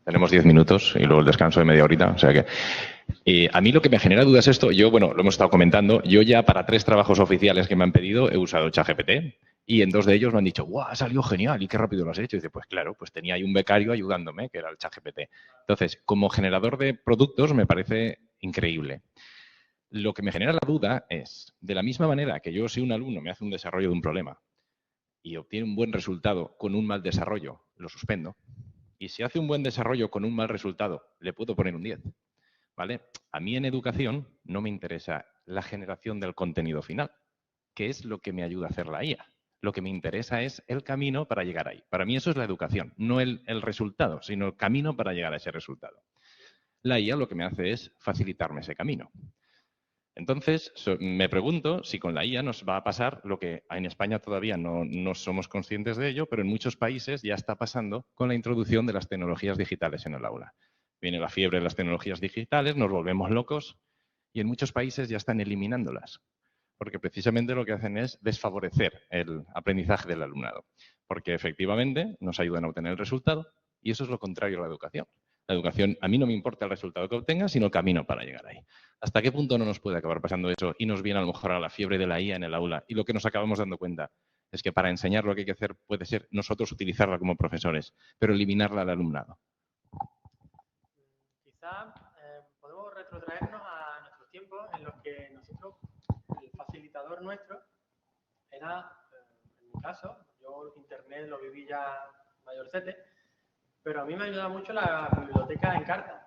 Tenemos 10 minutos y luego el descanso de media horita, o sea que... a mí lo que me genera dudas es esto, yo, bueno, lo hemos estado comentando, yo ya para 3 trabajos oficiales que me han pedido he usado ChatGPT y en 2 de ellos me han dicho, ¡guau, ha salido genial! ¿Y qué rápido lo has hecho? Y dice, pues claro, pues tenía ahí un becario ayudándome, que era el ChatGPT. Entonces, como generador de productos me parece increíble. Lo que me genera la duda es, de la misma manera que yo, si un alumno me hace un desarrollo de un problema y obtiene un buen resultado con un mal desarrollo, lo suspendo. Y si hace un buen desarrollo con un mal resultado, le puedo poner un 10. ¿Vale? A mí en educación no me interesa la generación del contenido final, que es lo que me ayuda a hacer la IA. Lo que me interesa es el camino para llegar ahí. Para mí eso es la educación, no el resultado, sino el camino para llegar a ese resultado. La IA lo que me hace es facilitarme ese camino. Entonces, me pregunto si con la IA nos va a pasar lo que en España todavía no somos conscientes de ello, pero en muchos países ya está pasando con la introducción de las tecnologías digitales en el aula. Viene la fiebre de las tecnologías digitales, nos volvemos locos y en muchos países ya están eliminándolas, porque precisamente lo que hacen es desfavorecer el aprendizaje del alumnado, porque efectivamente nos ayudan a obtener el resultado y eso es lo contrario a la educación. La educación, a mí no me importa el resultado que obtenga, sino el camino para llegar ahí. ¿Hasta qué punto no nos puede acabar pasando eso y nos viene a lo mejor a la fiebre de la IA en el aula? Y lo que nos acabamos dando cuenta es que para enseñar lo que hay que hacer puede ser nosotros utilizarla como profesores, pero eliminarla al alumnado. Quizá podemos retrotraernos a nuestros tiempos en los que nosotros, el facilitador nuestro, era, en mi caso, yo Internet lo viví ya mayorcete, pero a mí me ayudaba mucho la biblioteca en carta,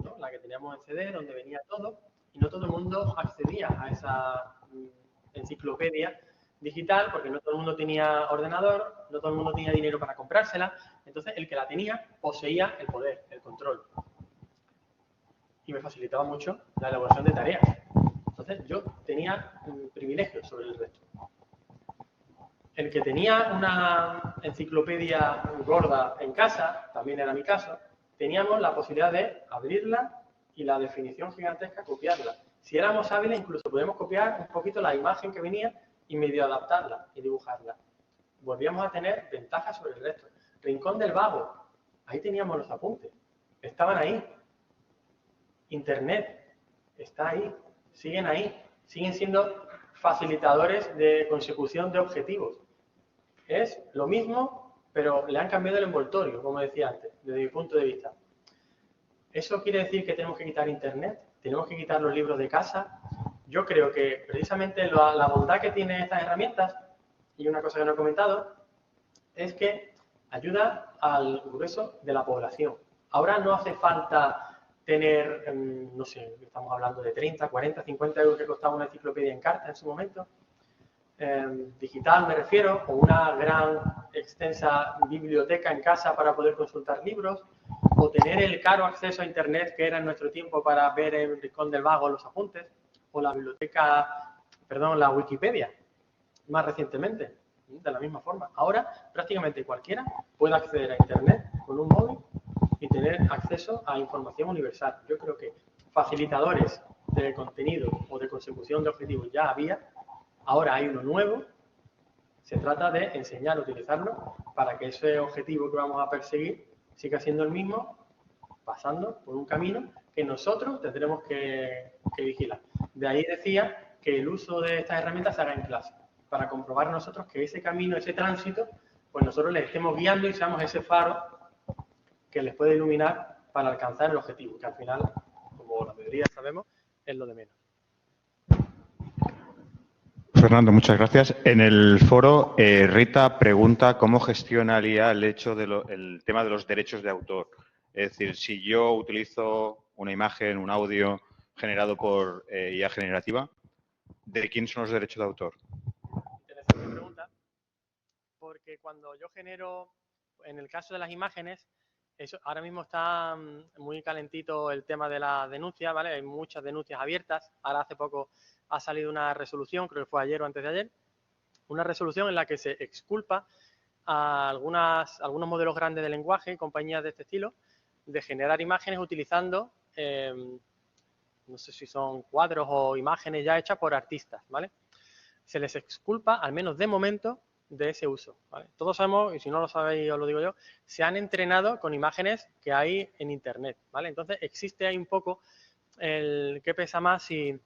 ¿no? La que teníamos en CD, donde venía todo, y no todo el mundo accedía a esa enciclopedia digital, porque no todo el mundo tenía ordenador, no todo el mundo tenía dinero para comprársela, entonces el que la tenía poseía el poder, el control. Y me facilitaba mucho la elaboración de tareas. Entonces yo tenía privilegios sobre el resto. El que tenía una enciclopedia gorda en casa, también era mi caso, teníamos la posibilidad de abrirla y la definición gigantesca copiarla. Si éramos hábiles, incluso podíamos copiar un poquito la imagen que venía y medio adaptarla y dibujarla. Volvíamos a tener ventajas sobre el resto. Rincón del Vago, ahí teníamos los apuntes, estaban ahí. Internet está ahí, siguen siendo facilitadores de consecución de objetivos. Es lo mismo, pero le han cambiado el envoltorio, como decía antes, desde mi punto de vista. ¿Eso quiere decir que tenemos que quitar Internet? ¿Tenemos que quitar los libros de casa? Yo creo que precisamente la bondad que tienen estas herramientas, y una cosa que no he comentado, es que ayuda al grueso de la población. Ahora no hace falta tener, no sé, estamos hablando de 30, 40, 50 euros que costaba una enciclopedia en carta en su momento, digital me refiero, o una gran, extensa biblioteca en casa para poder consultar libros, o tener el caro acceso a Internet que era en nuestro tiempo para ver en el Rincón del Vago los apuntes, o la biblioteca la Wikipedia, más recientemente, de la misma forma. Ahora, prácticamente cualquiera puede acceder a Internet con un móvil y tener acceso a información universal. Yo creo que facilitadores de contenido o de consecución de objetivos ya había, ahora hay uno nuevo. Se trata de enseñar a utilizarlo para que ese objetivo que vamos a perseguir siga siendo el mismo, pasando por un camino que nosotros tendremos que vigilar. De ahí decía que el uso de estas herramientas se haga en clase, para comprobar nosotros que ese camino, ese tránsito, pues nosotros les estemos guiando y seamos ese faro que les puede iluminar para alcanzar el objetivo, que al final, como la mayoría sabemos, es lo de menos. Fernando, muchas gracias. En el foro, Rita pregunta cómo gestionaría el hecho el tema de los derechos de autor. Es decir, si yo utilizo una imagen, un audio generado por IA generativa, ¿de quién son los derechos de autor? Interesante pregunta, porque cuando yo genero, en el caso de las imágenes, eso ahora mismo está muy calentito el tema de la denuncia, ¿vale? Hay muchas denuncias abiertas. Ahora hace poco ha salido una resolución, creo que fue ayer o antes de ayer, una resolución en la que se exculpa a algunos modelos grandes de lenguaje y compañías de este estilo de generar imágenes utilizando, no sé si son cuadros o imágenes ya hechas por artistas, ¿vale? Se les exculpa, al menos de momento, de ese uso, ¿vale? Todos sabemos, y si no lo sabéis os lo digo yo, se han entrenado con imágenes que hay en Internet, ¿vale? Entonces existe ahí un poco el qué pesa más si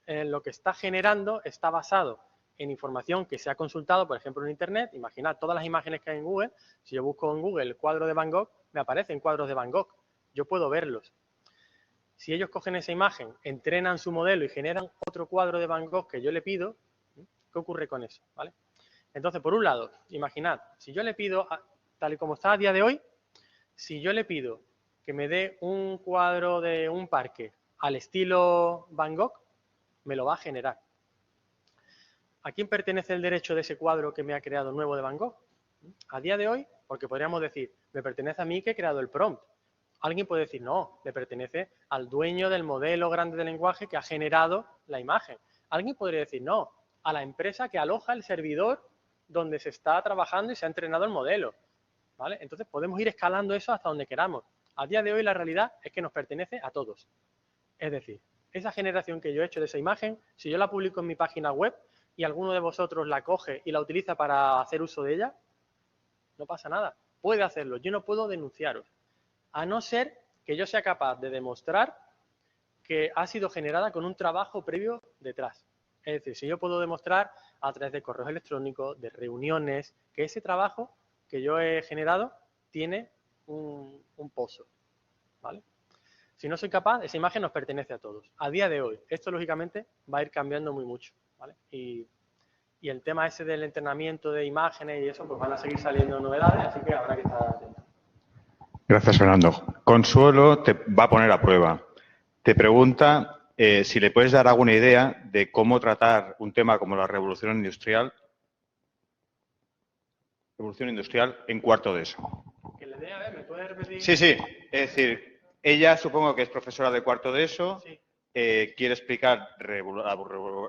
lo que está generando está basado en información que se ha consultado, por ejemplo, en Internet. Imaginad todas las imágenes que hay en Google. Si yo busco en Google el cuadro de Van Gogh, me aparecen cuadros de Van Gogh. Yo puedo verlos. Si ellos cogen esa imagen, entrenan su modelo y generan otro cuadro de Van Gogh que yo le pido, ¿qué ocurre con eso? ¿Vale? Entonces, por un lado, imaginad, si yo le pido, tal y como está a día de hoy, si yo le pido que me dé un cuadro de un parque al estilo Van Gogh, me lo va a generar. ¿A quién pertenece el derecho de ese cuadro que me ha creado nuevo de Van Gogh? A día de hoy, porque podríamos decir, me pertenece a mí que he creado el prompt. Alguien puede decir, no, le pertenece al dueño del modelo grande de lenguaje que ha generado la imagen. Alguien podría decir, no, a la empresa que aloja el servidor donde se está trabajando y se ha entrenado el modelo, ¿vale? Entonces podemos ir escalando eso hasta donde queramos. A día de hoy la realidad es que nos pertenece a todos. Es decir, esa generación que yo he hecho de esa imagen, si yo la publico en mi página web y alguno de vosotros la coge y la utiliza para hacer uso de ella, no pasa nada. Puede hacerlo. Yo no puedo denunciaros. A no ser que yo sea capaz de demostrar que ha sido generada con un trabajo previo detrás. Es decir, si yo puedo demostrar a través de correos electrónicos, de reuniones, que ese trabajo que yo he generado tiene un pozo, ¿vale? Si no soy capaz, esa imagen nos pertenece a todos. A día de hoy, esto lógicamente va a ir cambiando muy mucho, ¿vale? Y el tema ese del entrenamiento de imágenes y eso, pues van a seguir saliendo novedades, así que habrá que estar atentos. Gracias, Fernando. Consuelo te va a poner a prueba. Te pregunta si le puedes dar alguna idea de cómo tratar un tema como la revolución industrial en cuarto de ESO. Que le dé, a ver, ¿me puede repetir? Sí, sí. Es decir, ella supongo que es profesora de cuarto de ESO. Sí. Quiere explicar la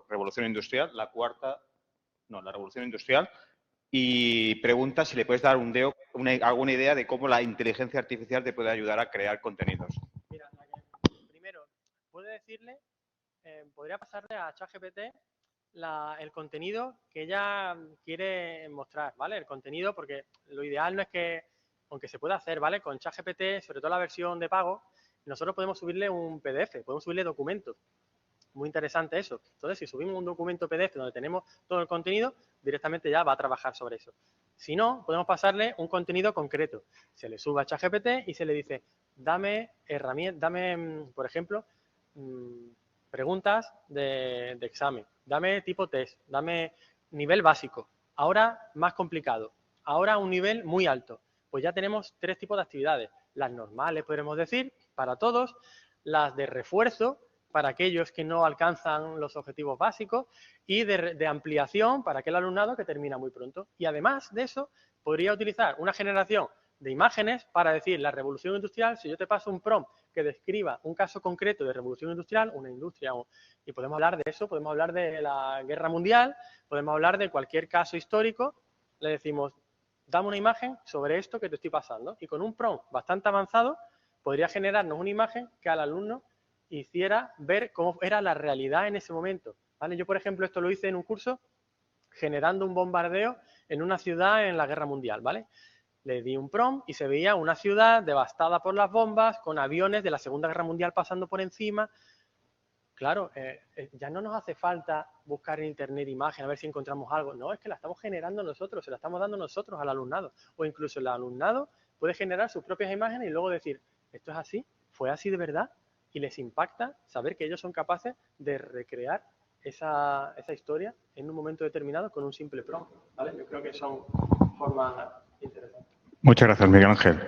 revolución industrial, la revolución industrial, y pregunta si le puedes dar alguna idea de cómo la inteligencia artificial te puede ayudar a crear contenidos. Mira, primero, puede decirle, podría pasarle a ChatGPT el contenido que ella quiere mostrar, ¿vale? El contenido, porque lo ideal no es que, aunque se pueda hacer, ¿vale? Con ChatGPT, sobre todo la versión de pago, nosotros podemos subirle un PDF, podemos subirle documentos. Muy interesante eso. Entonces, si subimos un documento PDF donde tenemos todo el contenido, directamente ya va a trabajar sobre eso. Si no, podemos pasarle un contenido concreto. Se le sube a ChatGPT y se le dice, dame herramientas, dame, por ejemplo, preguntas de examen, dame tipo test, dame nivel básico, ahora más complicado, ahora un nivel muy alto. Pues ya tenemos 3 tipos de actividades. Las normales, podremos decir, para todos, las de refuerzo, para aquellos que no alcanzan los objetivos básicos, y de ampliación para aquel alumnado que termina muy pronto. Y además de eso, podría utilizar una generación de imágenes para decir la revolución industrial. Si yo te paso un prompt que describa un caso concreto de revolución industrial, una industria, y podemos hablar de eso, podemos hablar de la guerra mundial, podemos hablar de cualquier caso histórico, le decimos, dame una imagen sobre esto que te estoy pasando. Y con un prompt bastante avanzado podría generarnos una imagen que al alumno hiciera ver cómo era la realidad en ese momento, ¿vale? Yo, por ejemplo, esto lo hice en un curso generando un bombardeo en una ciudad en la guerra mundial, ¿vale? Le di un prompt y se veía una ciudad devastada por las bombas, con aviones de la Segunda Guerra Mundial pasando por encima. Claro, ya no nos hace falta buscar en internet imagen a ver si encontramos algo. No, es que la estamos generando nosotros, se la estamos dando nosotros al alumnado. O incluso el alumnado puede generar sus propias imágenes y luego decir, esto es así, fue así de verdad. Y les impacta saber que ellos son capaces de recrear esa historia en un momento determinado con un simple prompt, ¿vale? Yo creo que son formas interesantes. Muchas gracias, Miguel Ángel.